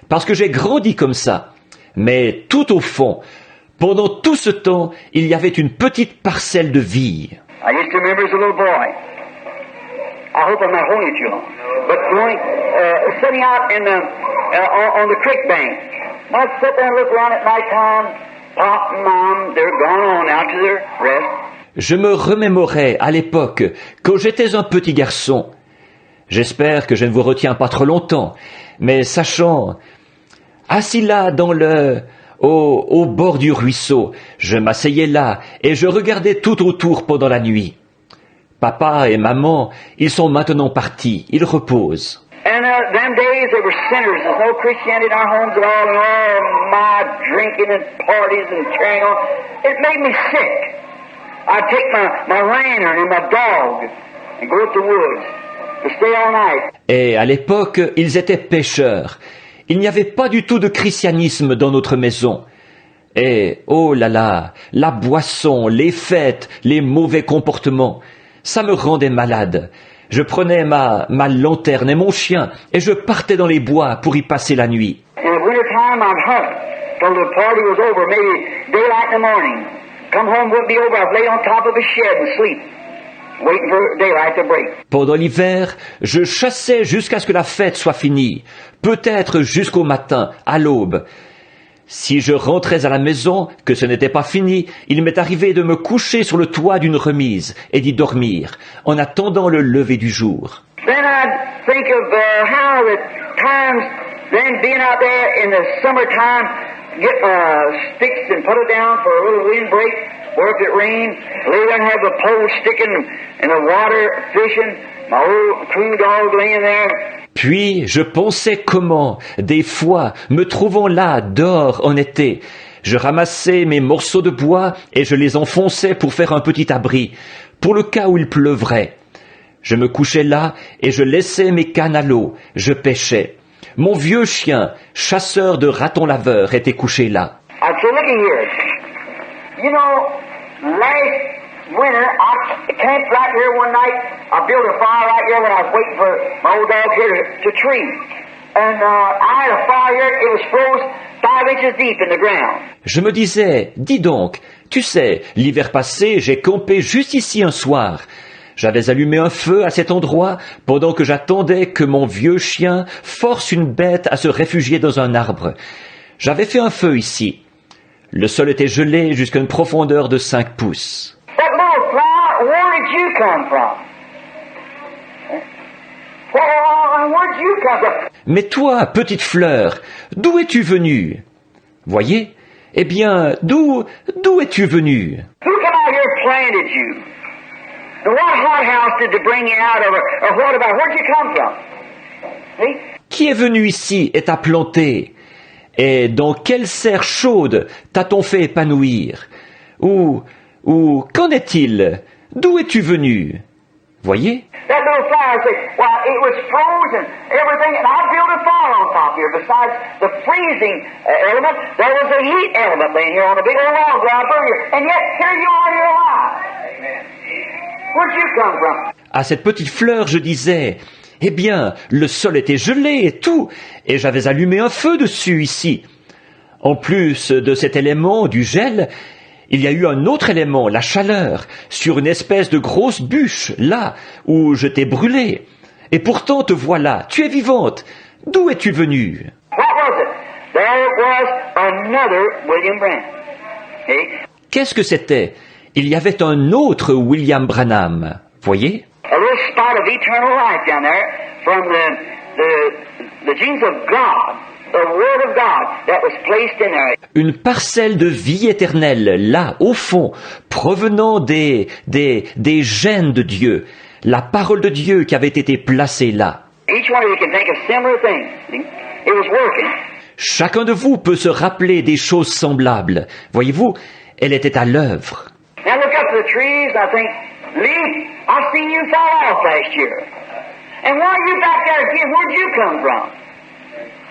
Parce que j'ai grandi comme ça. Mais tout au fond, pendant tout ce temps, il y avait une petite parcelle de vie. I used to remember as a little boy. I hope I'm not holding it too long. But going, sitting out in on the creek bank. I'd sit there and look around at night time. Pop and Mom, they're gone on out to their rest. Je me remémorais à l'époque, quand j'étais un petit garçon. J'espère que je ne vous retiens pas trop longtemps, mais sachant, assis là au bord du ruisseau, je m'asseyais là et je regardais tout autour pendant la nuit. Papa et maman, ils sont maintenant partis, ils reposent. And them days there were sinners. There's no Christianity in our homes at all, and all my drinking and parties and carrying on. It made me sick. I'd take my lantern and my dog and go to the woods to stay all night. Et à l'époque, ils étaient pécheurs. Il n'y avait pas du tout de christianisme dans notre maison. Et, oh là là, la boisson, les fêtes, les mauvais comportements, ça me rendait malade. Je prenais ma lanterne et mon chien et je partais dans les bois pour y passer la nuit. In the winter time, I'd hunt till the party was over, maybe daylight in the morning. Come home, wouldn't be over. I'd lay on top of a shed and sleep, waiting for daylight to break. Pendant l'hiver, je chassais jusqu'à ce que la fête soit finie, peut-être jusqu'au matin, à l'aube. Si je rentrais à la maison, que ce n'était pas fini, il m'est arrivé de me coucher sur le toit d'une remise et d'y dormir, en attendant le lever du jour. Then I'd think of how the times, then being out there in the summertime, get my sticks and put it down for a little windbreak, or if it rained, lay there and have the pole sticking in the water, fishing, my old crew dog laying there. Puis je pensais comment, des fois, me trouvant là, dehors, en été, je ramassais mes morceaux de bois et je les enfonçais pour faire un petit abri, pour le cas où il pleuvrait. Je me couchais là et je laissais mes cannes à l'eau, je pêchais. Mon vieux chien, chasseur de ratons laveurs, était couché là. I'd say, looky here. You know, last winter, I camped right here one night. I built a fire right here when I was waiting for my old dog here to tree. And I had a fire here. It was froze 5 inches deep in the ground. Je me disais, dis donc, tu sais, l'hiver passé, j'ai campé juste ici un soir. J'avais allumé un feu à cet endroit pendant que j'attendais que mon vieux chien force une bête à se réfugier dans un arbre. J'avais fait un feu ici. Le sol était gelé jusqu'à une profondeur de 5 pouces. That little flower, where did you come from? Where did you come from? Mais toi, petite fleur, d'où es-tu venue? Voyez? Eh bien, d'où es-tu venue? Who come out here planted you? And what hothouse did they bring you out of, or what about, where'd you come from? See? Qui est venu ici et t'a planté? Et dans quelle serre chaude t'a-t-on fait épanouir? Ou qu'en est-il? D'où es-tu venu? Voyez? That little flower said, well, it was frozen, everything, and I built a fire on top here. Besides the freezing element, there was a heat element laying here on a big old log ground here. And yet, here you are, you're alive. Amen. Where'd you come from? À cette petite fleur, je disais, eh bien, le sol était gelé et tout, et j'avais allumé un feu dessus ici. En plus de cet élément du gel, il y a eu un autre élément, la chaleur, sur une espèce de grosse bûche, là où je t'ai brûlé. Et pourtant te voilà, tu es vivante. D'où es-tu venue? What was it? There was another William Branham. See? Qu'est-ce que c'était? Il y avait un autre William Branham, voyez? A little spot of eternal life down there from the genes of God, the Word of God that was placed in there. Une parcelle de vie éternelle, là, au fond, provenant des gènes de Dieu, la parole de Dieu qui avait été placée là. Each one of you can think of similar things. See? It was working. Chacun de vous peut se rappeler des choses semblables. Voyez-vous, elle était à l'œuvre. Now look up to the trees, I think, Lee, I seen you fall off last year. And why are you back there again? Where'd you come from?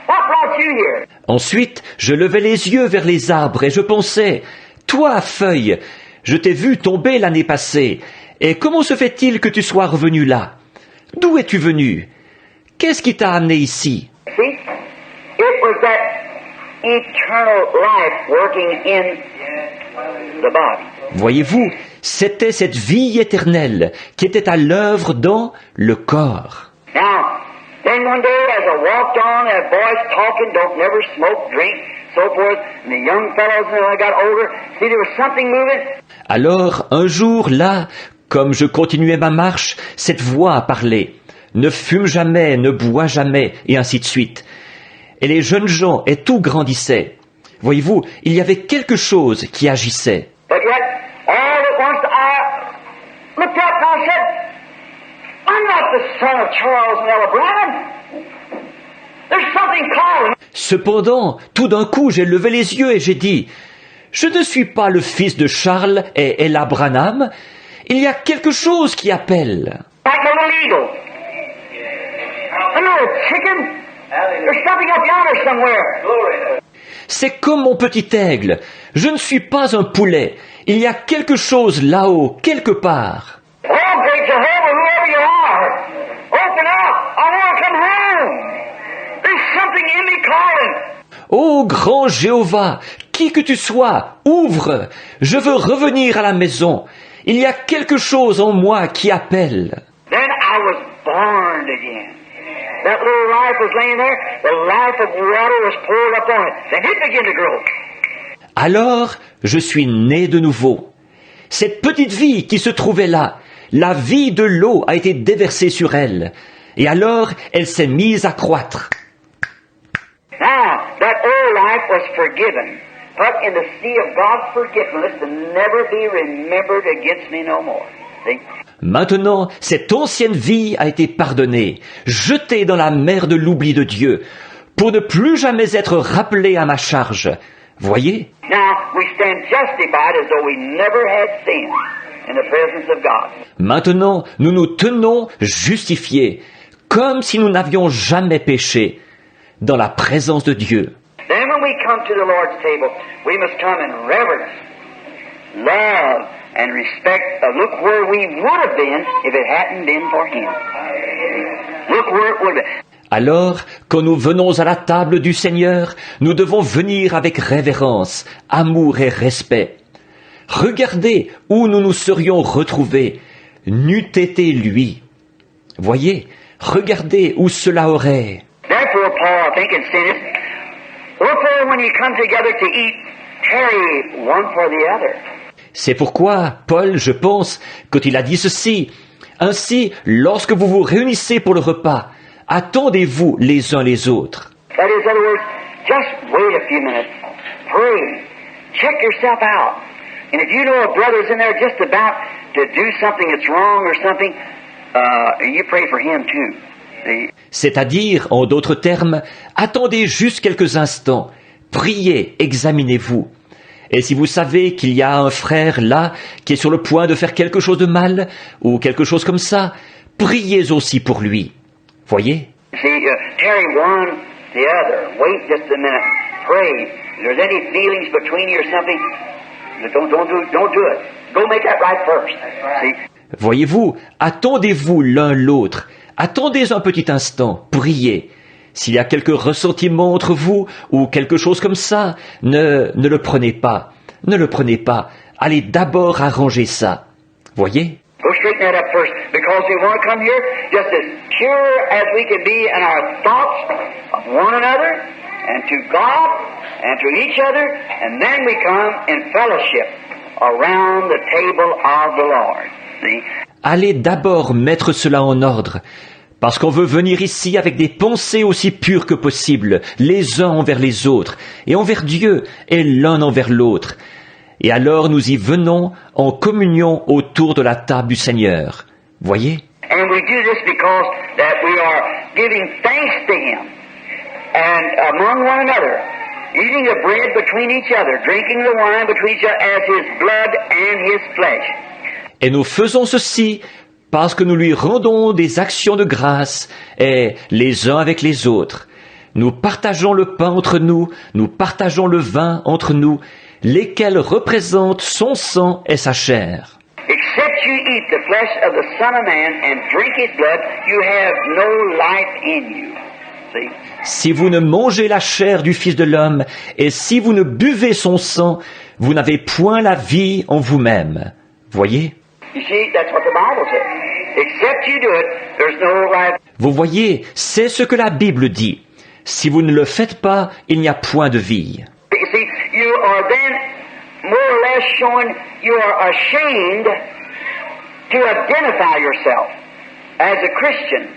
What brought you here? Ensuite, je levai les yeux vers les arbres et je pensais, toi, feuille, je t'ai vu tomber l'année passée, et comment se fait-il que tu sois revenu là? D'où es-tu venu? Qu'est-ce qui t'a amené ici? See? It was that eternal life working in the body. Voyez-vous, c'était cette vie éternelle qui était à l'œuvre dans le corps. Now, then one day as I walked on, that boys talking, don't never smoke, drink, so forth, and the young fellows, when I got older, see there was something moving. Alors, un jour, là, comme je continuais ma marche, cette voix a parlé. Ne fume jamais, ne bois jamais, et ainsi de suite. Et les jeunes gens, et tout grandissait. Voyez-vous, il y avait quelque chose qui agissait. But yet, all at once I looked up and I said, I'm not the son of Charles and Ella Branham. There's something calling. Cependant, tout d'un coup, j'ai levé les yeux et j'ai dit, je ne suis pas le fils de Charles et Ella Branham. Il y a quelque chose qui appelle. Like a little eagle. I'm not a chicken. There's something up yonder somewhere. C'est comme mon petit aigle. Je ne suis pas un poulet. Il y a quelque chose là-haut, quelque part. Oh, great Jehovah, whoever you are, open up. I want to come home. There's something in me calling. Ô grand Jéhovah, qui que tu sois, ouvre. Je veux revenir à la maison. Il y a quelque chose en moi qui appelle. Then I was born again. That little life was laying there. The life of water was poured up on it. Then it began to grow. Alors, je suis né de nouveau. Cette petite vie qui se trouvait là, la vie de l'eau a été déversée sur elle. Et alors, elle s'est mise à croître. Now, that old life was forgiven, put in the sea of God's forgiveness to never be remembered against me no more. See? Maintenant, cette ancienne vie a été pardonnée, jetée dans la mer de l'oubli de Dieu, pour ne plus jamais être rappelée à ma charge. Voyez? Now, we stand justified as though we never had sin in the presence of God. Maintenant, nous nous tenons justifiés, comme si nous n'avions jamais péché, dans la présence de Dieu. Then when we come to the Lord's table, we must come in reverence, love, and respect. Look where we would have been if it hadn't been for Him. Look where it would have been. Alors, quand nous venons à la table du Seigneur, nous devons venir avec révérence, amour et respect. Regardez où nous nous serions retrouvés, n'eût été lui. Voyez, regardez où cela aurait. Therefore, Paul, I think, had said this. Wherefore, when you come together to eat, tarry one for the other. C'est pourquoi Paul, je pense, quand il a dit ceci, ainsi, lorsque vous vous réunissez pour le repas, attendez-vous les uns les autres. That is, in other words, just wait a few minutes. Pray. Check yourself out. And if you know a brother's in there just about to do something that's wrong or something, you pray for him too. See? C'est-à-dire, en d'autres termes, attendez juste quelques instants, priez, examinez-vous. Et si vous savez qu'il y a un frère là qui est sur le point de faire quelque chose de mal, ou quelque chose comme ça, priez aussi pour lui. Voyez? See, tarry one the other. Wait just a minute. Pray. If there's any feelings between you or something, don't do it. Go make that right first. See? Voyez-vous, attendez-vous l'un l'autre. Attendez un petit instant, priez. S'il y a quelques ressentiments entre vous ou quelque chose comme ça, ne le prenez pas. Ne le prenez pas. Allez d'abord arranger ça. Voyez? Go straighten that up first, because we want to come here just as pure as we can be in our thoughts of one another, and to God, and to each other, and then we come in fellowship around the table of the Lord. See? Allez d'abord mettre cela en ordre, parce qu'on veut venir ici avec des pensées aussi pures que possible, les uns envers les autres, et envers Dieu, et l'un envers l'autre. Et alors nous y venons en communion autour de la table du Seigneur. Voyez? And we do this because that we are giving thanks to Him, and among one another, eating the bread between each other, drinking the wine between each other as His blood and His flesh. Et nous faisons ceci parce que nous lui rendons des actions de grâce, et les uns avec les autres. Nous partageons le pain entre nous, nous partageons le vin entre nous, lesquels représentent son sang et sa chair. Except you eat the flesh of the Son of Man and drink His blood, you have no life in you. See? Si vous ne mangez la chair du Fils de l'homme, et si vous ne buvez son sang, vous n'avez point la vie en vous-même. Voyez? You see, that's what the Bible says. Except you do it, there's no life. Vous voyez, c'est ce que la Bible dit. Si vous ne le faites pas, il n'y a point de vie. You see, you are then more or less showing you are ashamed to identify yourself as a Christian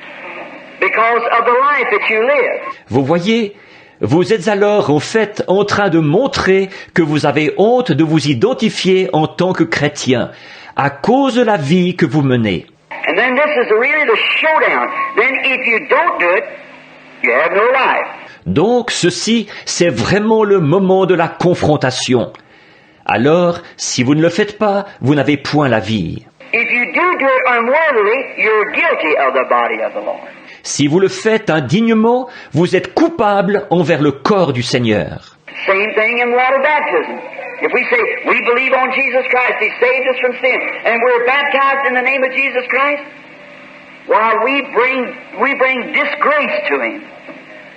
because of the life that you live. Vous voyez, vous êtes alors en fait en train de montrer que vous avez honte de vous identifier en tant que chrétien, à cause de la vie que vous menez. And then this is really the showdown. Then if you don't do it, you have no life. Donc ceci, c'est vraiment le moment de la confrontation. Alors, si vous ne le faites pas, vous n'avez point la vie. If you do it unworthily, you're guilty of the body of the Lord. Si vous le faites indignement, vous êtes coupable envers le corps du Seigneur. Same thing in water baptism. If we say we believe on Jesus Christ, He saved us from sin, and we're baptized in the name of Jesus Christ, while we bring disgrace to Him.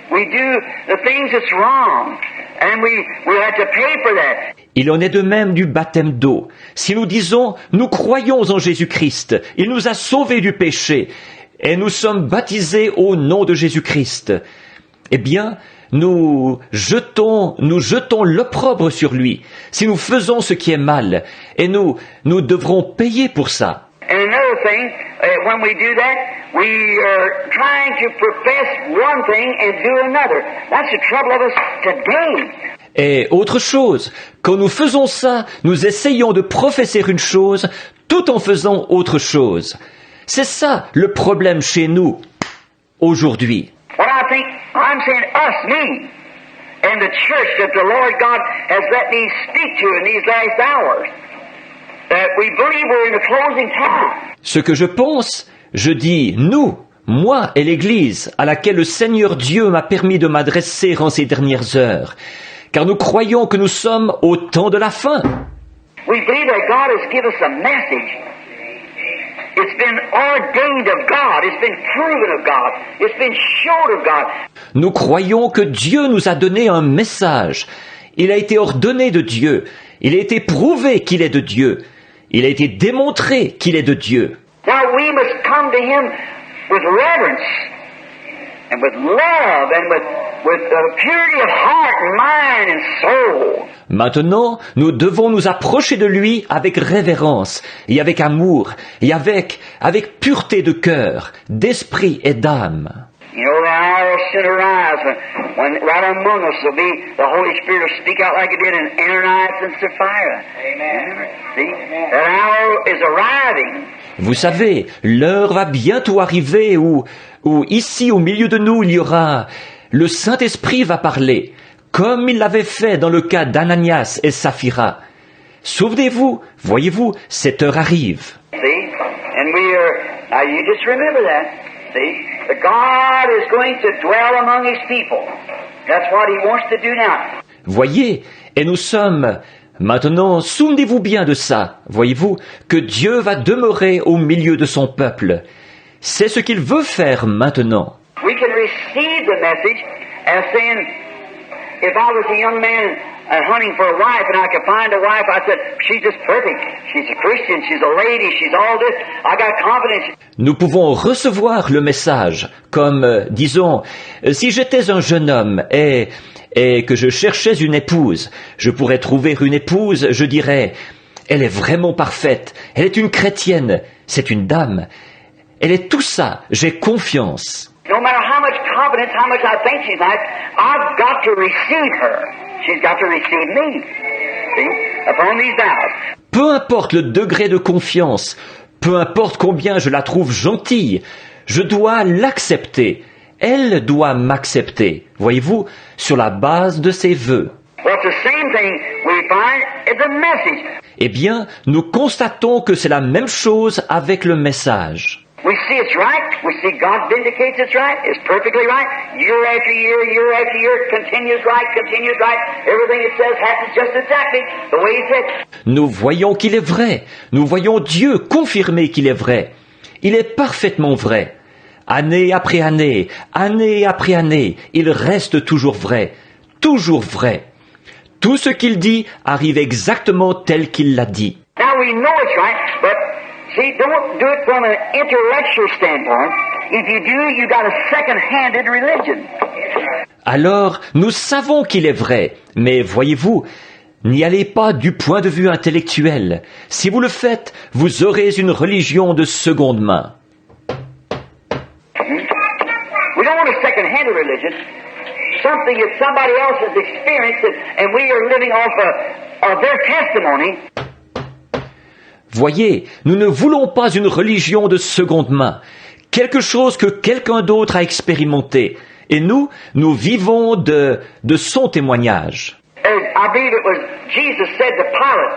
We do the things that's wrong, and we have to pay for that. Il en est de même du baptême d'eau. Si nous disons « Nous croyons en Jésus-Christ, il nous a sauvés du péché, et nous sommes baptisés au nom de Jésus-Christ », eh bien, nous jetons l'opprobre sur lui. Si nous faisons ce qui est mal, et nous devrons payer pour ça. And another thing, when we do that, we are trying to profess one thing and do another. That's the trouble of us today. Et autre chose, quand nous faisons ça, nous essayons de professer une chose tout en faisant autre chose. C'est ça le problème chez nous, aujourd'hui. What I think, I'm saying us, me, and the church that the Lord God has let me speak to in these last hours. That we believe we're in the closing time. Ce que je pense, je dis nous, moi et l'Église à laquelle le Seigneur Dieu m'a permis de m'adresser en ces dernières heures, car nous croyons que nous sommes au temps de la fin. We believe that God has given us a message. It's been ordained of God. It's been proven of God. It's been showed of God. Nous croyons que Dieu nous a donné un message. Il a été ordonné de Dieu. Il a été prouvé qu'il est de Dieu. Il a été démontré qu'il est de Dieu. Now we must come to Him with reverence and with love and with purity of heart and mind and soul. Maintenant, nous devons nous approcher de lui avec révérence et avec amour et avec pureté de cœur, d'esprit et d'âme. You know, the hour will soon arise when right among us will be the Holy Spirit will speak out like it did in Ananias and Sapphira. Amen. See? That hour is arriving. Vous savez, l'heure va bientôt arriver où ici au milieu de nous il y aura, le Saint-Esprit va parler, comme il l'avait fait dans le cas d'Ananias et Saphira. Souvenez-vous, voyez-vous, cette heure arrive. See? And now you just remember that. See? That God is going to dwell among His people. That's what He wants to do now. Voyez, et nous sommes... Maintenant, souvenez-vous bien de ça, voyez-vous, que Dieu va demeurer au milieu de son peuple. C'est ce qu'il veut faire maintenant. we can receive the message as saying, if I was a young man hunting for a wife and I could find a wife, I said, she's just perfect. She's a Christian, she's a lady, she's all this. I got confidence. Nous pouvons recevoir le message comme, disons, si j'étais un jeune homme et que je cherchais une épouse, je pourrais trouver une épouse, je dirais, elle est vraiment parfaite, elle est une chrétienne, c'est une dame, elle est tout ça, j'ai confiance. No matter how much confidence, how much I think she's nice, I've got to receive her. She's got to receive me. See? Upon these vows. Peu importe le degré de confiance, peu importe combien je la trouve gentille, je dois l'accepter. Elle doit m'accepter, voyez-vous, sur la base de ses vœux. Well, it's the same thing we find in the message. Eh bien, nous constatons que c'est la même chose avec le message. We see it's right. We see God vindicates it's right. It's perfectly right. Year after year, year after year, it continues right. Everything it says happens just exactly the way He said. Nous voyons qu'il est vrai. Nous voyons Dieu confirmer qu'il est vrai. Il est parfaitement vrai. Année après année, année après année, il reste toujours vrai. Toujours vrai. Tout ce qu'il dit arrive exactement tel qu'il l'a dit. Now we know it's right, but see, don't do it from an intellectual standpoint. If you do, you got a second-handed religion. Alors, nous savons qu'il est vrai, mais voyez-vous, n'y allez pas du point de vue intellectuel. Si vous le faites, vous aurez une religion de seconde main. We don't want a second-handed religion. Something that somebody else has experienced, and we are living off of their testimony. Voyez, nous ne voulons pas une religion de seconde main, quelque chose que quelqu'un d'autre a expérimenté, et nous vivons de son témoignage. I believe it was Jesus said to Pilate,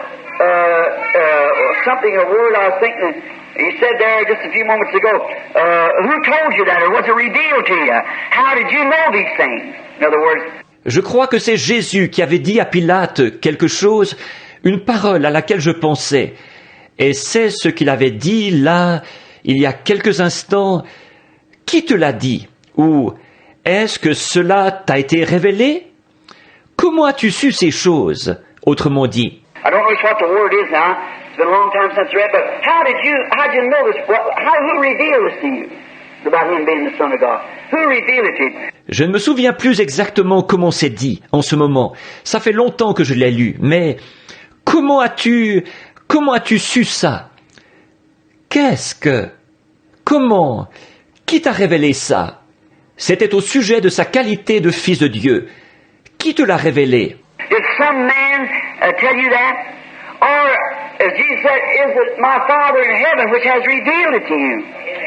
something, a word I was thinking, he said there just a few moments ago, who told you that, or was it revealed to you? How did you know these things? In other words, je crois que c'est Jésus qui avait dit à Pilate quelque chose, une parole à laquelle je pensais. Et c'est ce qu'il avait dit là, il y a quelques instants. Qui te l'a dit? Ou est-ce que cela t'a été révélé? Comment as-tu su ces choses? Autrement dit. I don't know what the word is now. It's been a long time since I read, but how'd you know this? Who revealed this to you? About him being the Son of God. Who revealed it to you? Je ne me souviens plus exactement comment c'est dit en ce moment. Ça fait longtemps que je l'ai lu, mais comment as-tu su ça? Comment? Qui t'a révélé ça? C'était au sujet de sa qualité de fils de Dieu. Qui te l'a révélé? Did some man tell you that? Or, as Jesus said, is it my Father in heaven which has revealed it to you?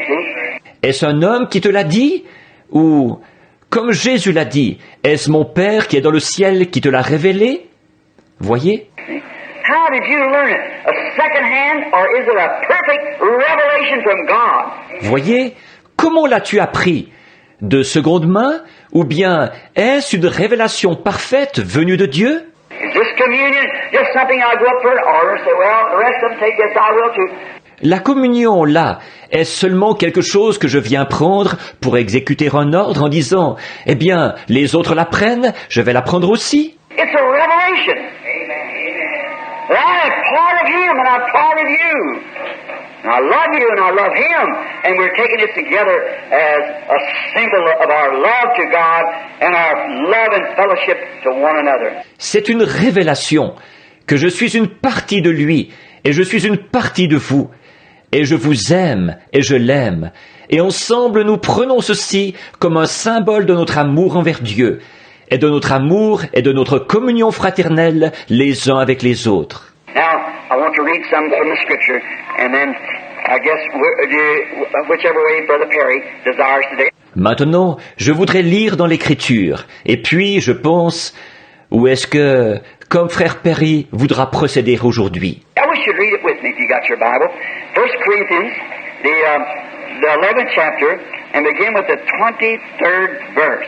See? Est-ce un homme qui te l'a dit? Ou, comme Jésus l'a dit, est-ce mon Père qui est dans le ciel qui te l'a révélé? Voyez? How did you learn it? A second hand, or is it a perfect revelation from God? Voyez? Comment l'as-tu appris? De seconde main? Ou bien est-ce une révélation parfaite venue de Dieu? Is this communion just something I go up for an order and say, well, the rest of them take this, I will too? La communion, là, est seulement quelque chose que je viens prendre pour exécuter un ordre en disant, eh bien, les autres la prennent, je vais la prendre aussi. It's a revelation. That I am part of Him and I'm part of you. And I love you and I love Him. And we're taking this together as a symbol of our love to God and our love and fellowship to one another. C'est une révélation que je suis une partie de lui et je suis une partie de vous. Et je vous aime et je l'aime. Et ensemble nous prenons ceci comme un symbole de notre amour envers Dieu et de notre amour et de notre communion fraternelle les uns avec les autres. Now, I want to read some from the Scripture, and then I guess whichever way Brother Perry desires today. Maintenant, je voudrais lire dans l'Écriture, et puis je pense, où est-ce que, comme frère Perry voudra procéder aujourd'hui? I wish you'd read it with me if you got your Bible. 1 Corinthians, the 11th chapter, and begin with the 23rd verse.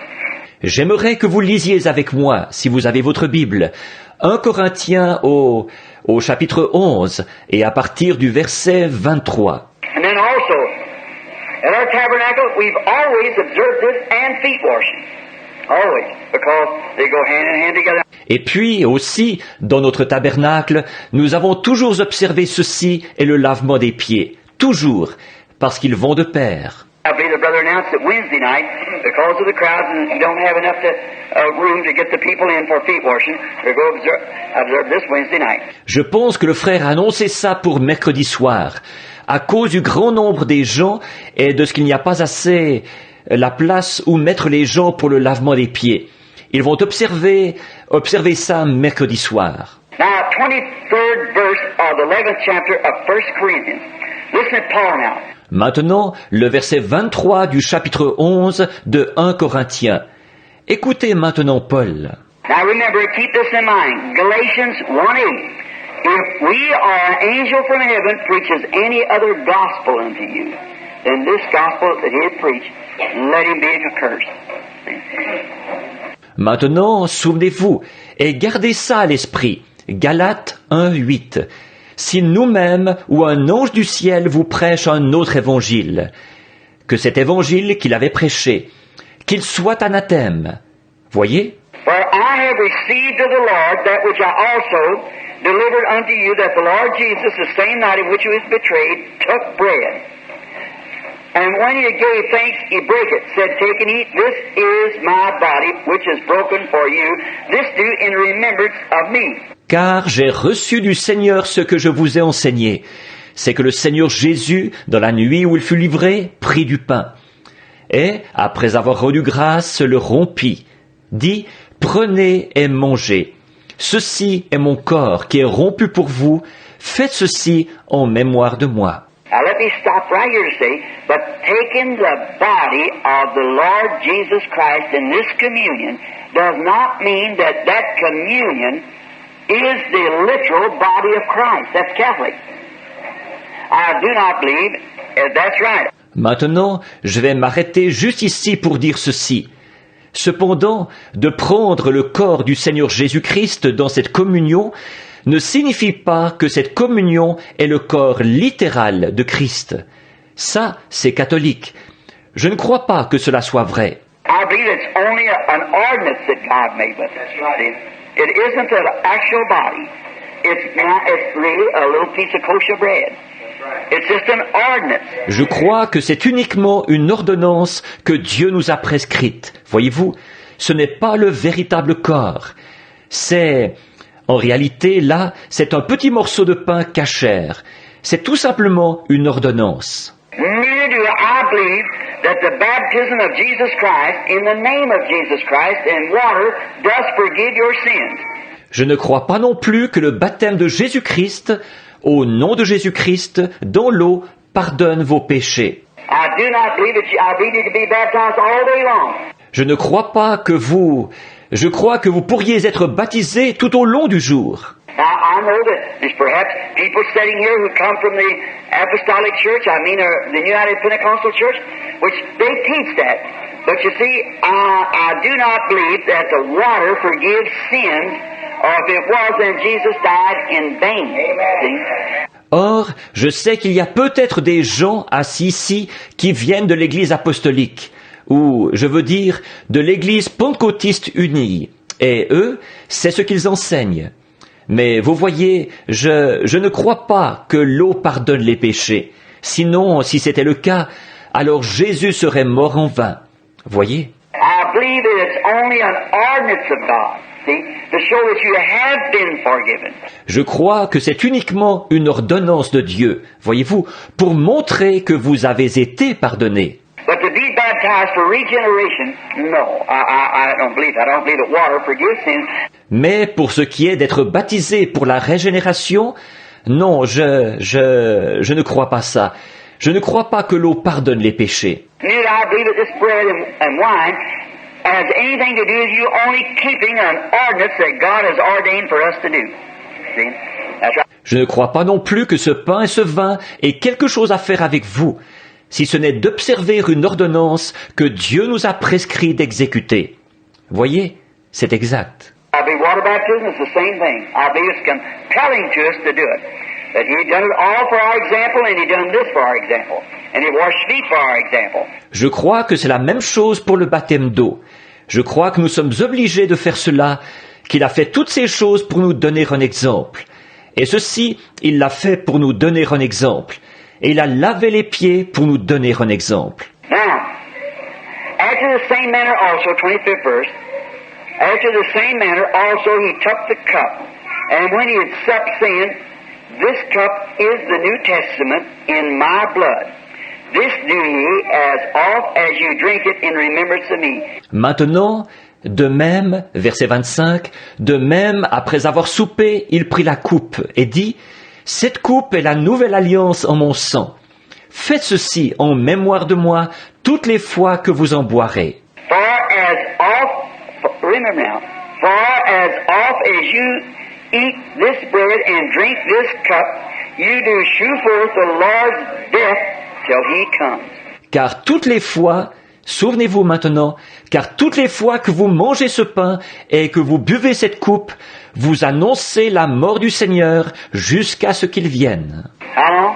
J'aimerais que vous lisiez avec moi, si vous avez votre Bible, 1 Corinthiens au chapitre 11, et à partir du verset 23. And then also, At our tabernacle, we've always observed this and feet washing. Always, because they go hand in hand together. Et puis aussi, dans notre tabernacle, nous avons toujours observé ceci et le lavement des pieds. Toujours, parce qu'ils vont de pair. I believe the brother announced that Wednesday night, because of the crowds and you don't have enough room to get the people in for feet washing, we'll go observe this Wednesday night. Je pense que le frère a annoncé ça pour mercredi soir. À cause du grand nombre des gens et de ce qu'il n'y a pas assez la place où mettre les gens pour le lavement des pieds. Ils vont observer ça mercredi soir. Now, 23rd verse of the 11th chapter of 1 Corinthians. Listen at Paul now. Maintenant, le verset 23 du chapitre 11 de 1 Corinthiens. Écoutez maintenant Paul. Now remember, keep this in mind. Galatians 1:8. If we or an angel from heaven preaches any other gospel unto you than this gospel that he had preached, let him be accursed. Maintenant, souvenez-vous, et gardez ça à l'esprit. Galates 1:8. Si nous-mêmes ou un ange du ciel vous prêche un autre évangile, que cet évangile qu'il avait prêché, qu'il soit anathème. Voyez? For I have received of the Lord that which I also delivered unto you, that the Lord Jesus, the same night in which he was betrayed, took bread. And when he gave thanks, he brake it, said, Take and eat, this is my body, which is broken for you. This do in remembrance of me. Car j'ai reçu du Seigneur ce que je vous ai enseigné. C'est que le Seigneur Jésus, dans la nuit où il fut livré, prit du pain. Et, après avoir rendu grâce, le rompit. Dit, prenez et mangez. Ceci est mon corps qui est rompu pour vous. Faites ceci en mémoire de moi. Now let me stop right here to say, but taking the body of the Lord Jesus Christ in this communion does not mean that that communion is the literal body of Christ. That's Catholic. I do not believe that's right. Maintenant, je vais m'arrêter juste ici pour dire ceci. Cependant, de prendre le corps du Seigneur Jésus-Christ dans cette communion ne signifie pas que cette communion est le corps littéral de Christ. Ça, c'est catholique. Je ne crois pas que cela soit vrai. I believe it's only an ordinance that God made with it. It isn't an actual body. It's really a little piece of kosher bread. It's just an ordinance. Je crois que c'est uniquement une ordonnance que Dieu nous a prescrite. Voyez-vous, ce n'est pas le véritable corps. En réalité, là, c'est un petit morceau de pain cachère. C'est tout simplement une ordonnance. Neither do I believe that the baptism of Jesus Christ, in the name of Jesus Christ, in water, does forgive your sins. Je ne crois pas non plus que le baptême de Jésus-Christ, au nom de Jésus-Christ, dans l'eau, pardonne vos péchés. I do not believe that I believe you can be baptized all day long. Je ne crois pas que Je crois que vous pourriez être baptisés tout au long du jour. Now, I know that there's perhaps people sitting here who come from the Apostolic Church, the United Pentecostal Church, which they teach that. But you see, I do not believe that the water forgives sins, or if it was, then Jesus died in vain. See? Or, je sais qu'il y a peut-être des gens assis ici qui viennent de l'Église apostolique, ou, je veux dire, de l'Église pentecôtiste unie. Et eux, c'est ce qu'ils enseignent. Mais vous voyez, je ne crois pas que l'eau pardonne les péchés. Sinon, si c'était le cas, alors Jésus serait mort en vain. Voyez? I believe that it's only an ordinance of God, see, to show that you have been forgiven. Je crois que c'est uniquement une ordonnance de Dieu, voyez-vous, pour montrer que vous avez été pardonnés. But to be baptized for regeneration, no, I don't believe that. I don't believe that water forgives sins. Mais pour ce qui est d'être baptisé pour la régénération, non, je ne crois pas ça. Je ne crois pas que l'eau pardonne les péchés. Neither I believe that this bread and wine has anything to do with you only keeping an ordinance that God has ordained for us to do. See? That's right. Je ne crois pas non plus que ce pain et ce vin aient quelque chose à faire avec vous, si ce n'est d'observer une ordonnance que Dieu nous a prescrit d'exécuter. Voyez, c'est exact. I believe water baptism is the same thing. I believe it's compelling to us to do it. That He done it all for our example, and He done this for our example. and he washed feet for our example. Je crois que c'est la même chose pour le baptême d'eau. Je crois que nous sommes obligés de faire cela, qu'il a fait toutes ces choses pour nous donner un exemple. Et ceci, il l'a fait pour nous donner un exemple. Et il a lavé les pieds pour nous donner un exemple. Now, after the same manner also, 25th verse, after the same manner also he took the cup, and when he had supped, saying, This cup is the New Testament in my blood. This do ye as oft as you drink it in remembrance of me. Maintenant, de même, verset 25, de même, après avoir soupé, il prit la coupe et dit, Cette coupe est la nouvelle alliance en mon sang. Faites ceci en mémoire de moi toutes les fois que vous en boirez. Remember now, for as oft as you eat this bread and drink this cup, you do shew forth the Lord's death till he comes. Car toutes les fois, souvenez-vous maintenant, car toutes les fois que vous mangez ce pain et que vous buvez cette coupe, vous annoncez la mort du Seigneur jusqu'à ce qu'il vienne. How long?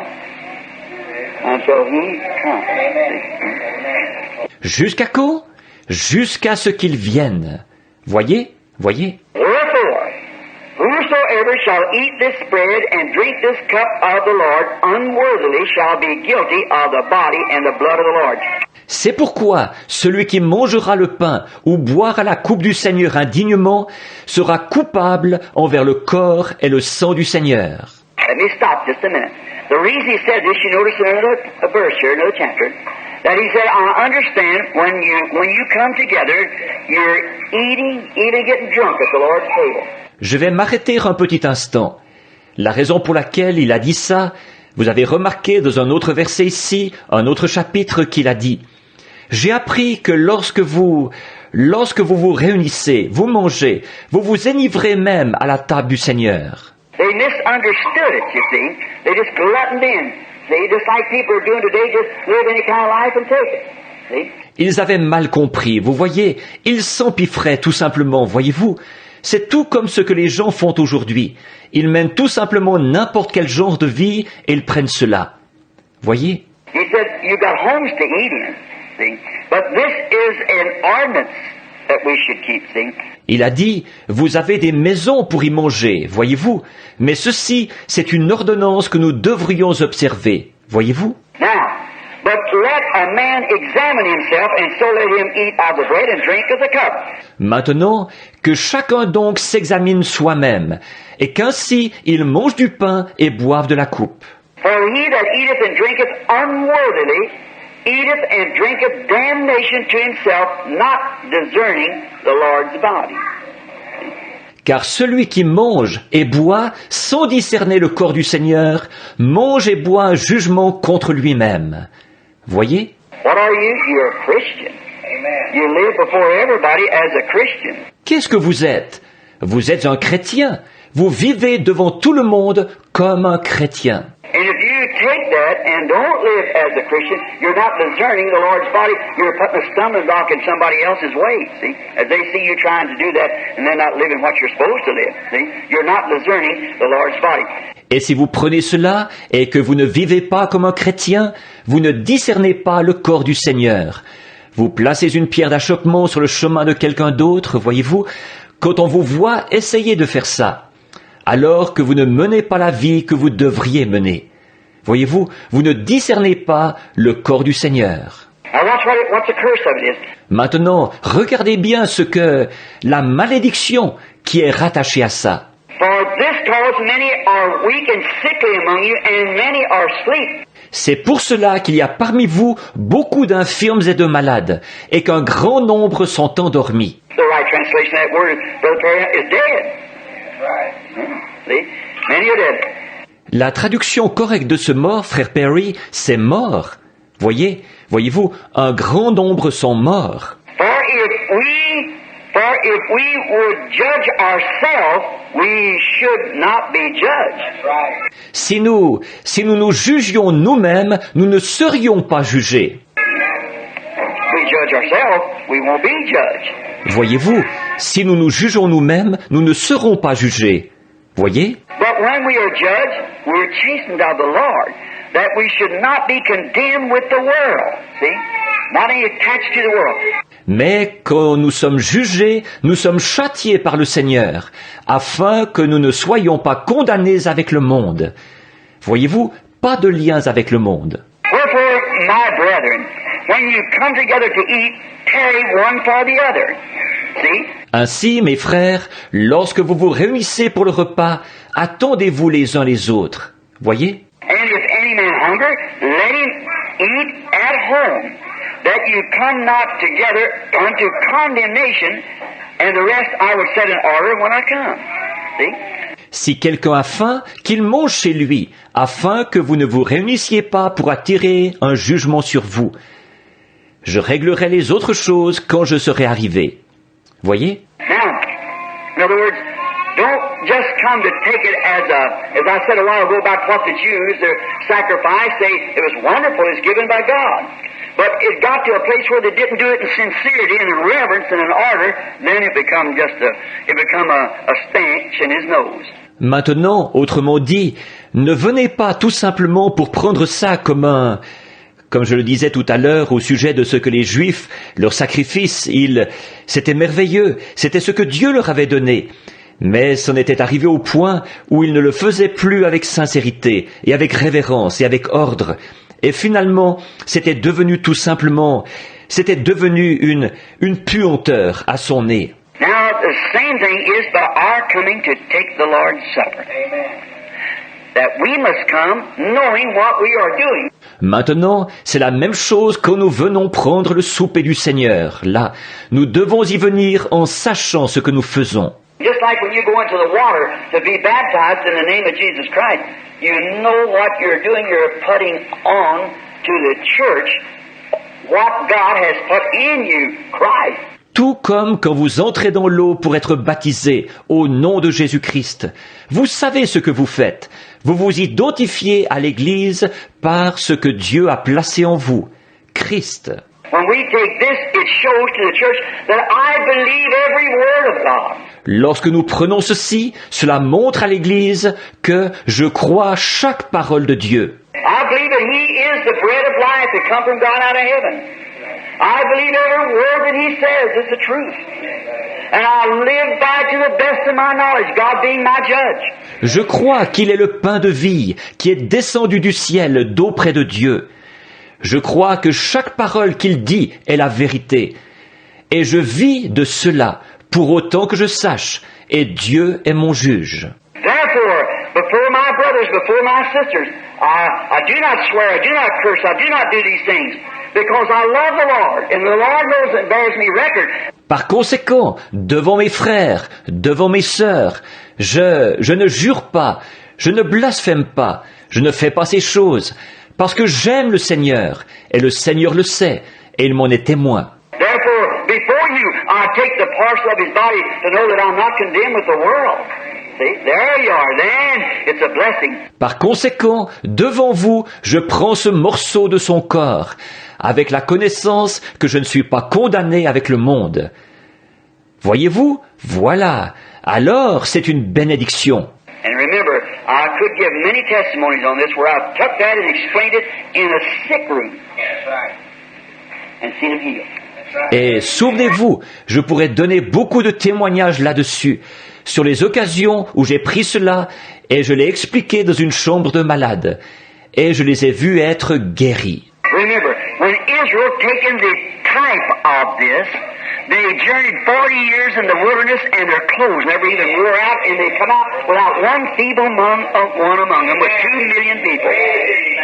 Until he comes. Jusqu'à quand? Jusqu'à ce qu'il vienne. Voyez? Wherefore, whosoever shall eat this bread and drink this cup of the Lord unworthily shall be guilty of the body and the blood of the Lord. C'est pourquoi celui qui mangera le pain ou boira la coupe du Seigneur indignement sera coupable envers le corps et le sang du Seigneur. Let me stop just a minute. The reason he said this, you notice in another verse here, another chapter, that he said, I understand when you come together, you're eating, even getting drunk at the Lord's table. Je vais m'arrêter un petit instant. La raison pour laquelle il a dit ça, vous avez remarqué dans un autre verset ici, un autre chapitre qu'il a dit. J'ai appris que lorsque vous vous réunissez, vous mangez, vous vous enivrez même à la table du Seigneur. They misunderstood it, you see. They just gluttoned in. See, just like people are doing today, just live any kind of life and take it. See? Ils avaient mal compris, vous voyez, ils s'empiffraient tout simplement, voyez-vous. C'est tout comme ce que les gens font aujourd'hui. Ils mènent tout simplement n'importe quel genre de vie et ils prennent cela. Voyez? He said, you got homes to eat in, see. But this is an ordinance that we should keep, see. Il a dit, vous avez des maisons pour y manger, voyez-vous. Mais ceci, c'est une ordonnance que nous devrions observer, voyez-vous. Now, but let a man examine himself, and so let him eat of the bread and drink of the cup. Maintenant, que chacun donc s'examine soi-même, et qu'ainsi il mange du pain et boive de la coupe. For he that eateth and drinketh unworthily, eateth and drinketh damnation to himself, not discerning the Lord's body. Car celui qui mange et boit sans discerner le corps du Seigneur, mange et boit un jugement contre lui-même. Voyez? What are you? You're a Christian. Amen. You live before everybody as a Christian. Qu'est-ce que vous êtes? Vous êtes un chrétien. Vous vivez devant tout le monde comme un chrétien. And if you take that and don't live as a Christian, you're not discerning the Lord's body. You're putting a stumbling block in somebody else's way, see? As they see you trying to do that and they're not living what you're supposed to live, see? You're not discerning the Lord's body. Et si vous prenez cela et que vous ne vivez pas comme un chrétien, vous ne discernez pas le corps du Seigneur. Vous placez une pierre d'achoppement sur le chemin de quelqu'un d'autre, voyez-vous, quand on vous voit essayer de faire ça, alors que vous ne menez pas la vie que vous devriez mener. Voyez-vous, vous ne discernez pas le corps du Seigneur. Maintenant, regardez bien ce que la malédiction qui est rattachée à ça. C'est pour cela qu'il y a parmi vous beaucoup d'infirmes et de malades, et qu'un grand nombre sont endormis. La traduction correcte de ce mort, frère Perry, c'est mort. Voyez-vous, un grand nombre sont morts. If we would judge ourselves, we should not be judged. Si nous nous jugions nous-mêmes, nous ne serions pas jugés. We judge ourselves, we won't be judged. Voyez-vous, si nous nous jugeons nous-mêmes, nous ne serons pas jugés. Voyez? But when we are judged, we are chastened of the Lord. that we should not be condemned with the world. See? Not any attached to the world. Mais quand nous sommes jugés, nous sommes châtiés par le Seigneur, afin que nous ne soyons pas condamnés avec le monde. Voyez-vous, pas de liens avec le monde. Wherefore, my brethren, when you come together to eat, tarry one for the other. See? Ainsi, mes frères, lorsque vous vous réunissez pour le repas, attendez-vous les uns les autres. Voyez? And if any man hunger, let him eat at home, that you come not together unto condemnation, and the rest I will set in order when I come. See? Si quelqu'un a faim, qu'il mange chez lui, afin que vous ne vous réunissiez pas pour attirer un jugement sur vous. Je réglerai les autres choses quand je serai arrivé. Voyez? Now, in other words, don't just come to take it as I said a while ago about what the Jews, their sacrifice, it was wonderful, it's given by God. But it got to a place where they didn't do it in sincerity and in reverence and in order, then it become a stench in his nose. Maintenant, autrement dit, ne venez pas tout simplement pour prendre ça comme je le disais tout à l'heure au sujet de ce que les Juifs, leur sacrifice, c'était merveilleux, c'était ce que Dieu leur avait donné. Mais c'en était arrivé au point où ils ne le faisaient plus avec sincérité et avec révérence et avec ordre. Et finalement, c'était devenu une puanteur à son nez. Now, the same thing is by our coming to take the Lord's Supper. That we must come knowing what we are doing. Maintenant, c'est la même chose quand nous venons prendre le souper du Seigneur. Là, nous devons y venir en sachant ce que nous faisons. Just like when you go into the water to be baptized in the name of Jesus Christ, you know what you're doing. You're putting on to the church what God has put in you, Christ. Tout comme quand vous entrez dans l'eau pour être baptisé au nom de Jésus-Christ. Vous savez ce que vous faites. Vous vous identifiez à l'Église par ce que Dieu a placé en vous, Christ. When we take this, it shows to the church that I believe every word of God. Lorsque nous prenons ceci, cela montre à l'Église que je crois chaque parole de Dieu. I believe that He is the bread of life that come from God out of heaven. I believe every word that He says is the truth. And I live by to the best of my knowledge, God being my judge. Je crois qu'il est le pain de vie qui est descendu du ciel d'auprès de Dieu. Je crois que chaque parole qu'il dit est la vérité. Et je vis de cela pour autant que je sache, et Dieu est mon juge. Therefore, before my brothers, before my sisters, I do not swear, I do not curse, I do not do these things, because I love the Lord, and the Lord knows and bears me record. Par conséquent, devant mes frères, devant mes sœurs, je ne jure pas, je ne blasphème pas, je ne fais pas ces choses, parce que j'aime le Seigneur, et le Seigneur le sait, et il m'en est témoin. Therefore, before you, I take the parcel of His body to know that I'm not condemned with the world. See, there you are, then it's a blessing. Par conséquent, devant vous, je prends ce morceau de son corps, avec la connaissance que je ne suis pas condamné avec le monde. Voyez-vous? Voilà. Alors, c'est une bénédiction. And remember, I could give many testimonies on this where I've took that and explained it in a sick room. That's right. And seen it healed. Et souvenez-vous, je pourrais donner beaucoup de témoignages là-dessus, sur les occasions où j'ai pris cela et je l'ai expliqué dans une chambre de malade, et je les ai vus être guéris. Remember, when Israel taken the type of this, they journeyed 40 years in the wilderness and their clothes never even wore out, and they come out without one feeble one among them with 2 million people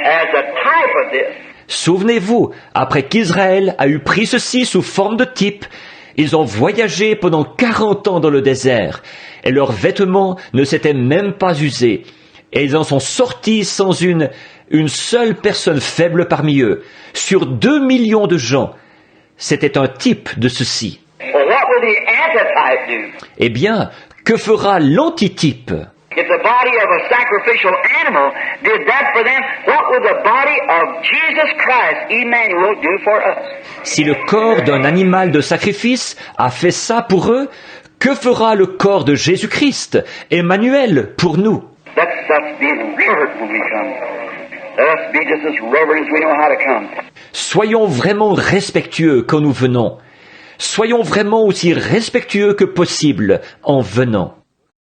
as a type of this. Souvenez-vous, après qu'Israël a eu pris ceci sous forme de type, ils ont voyagé pendant 40 ans dans le désert, et leurs vêtements ne s'étaient même pas usés, et ils en sont sortis sans une seule personne faible parmi eux, sur 2 millions de gens. C'était un type de ceci. Well, what will the antitype do? Eh bien, que fera l'antitype? If the body of a sacrificial animal did that for them, what will the body of Jesus Christ, Emmanuel, do for us? Si le corps d'un animal de sacrifice a fait ça pour eux, que fera le corps de Jésus-Christ, Emmanuel, pour nous? That's being alert when we come. Let us be just as reverent as we know how to come. Soyons vraiment respectueux quand nous venons. Soyons vraiment aussi respectueux que possible en venant.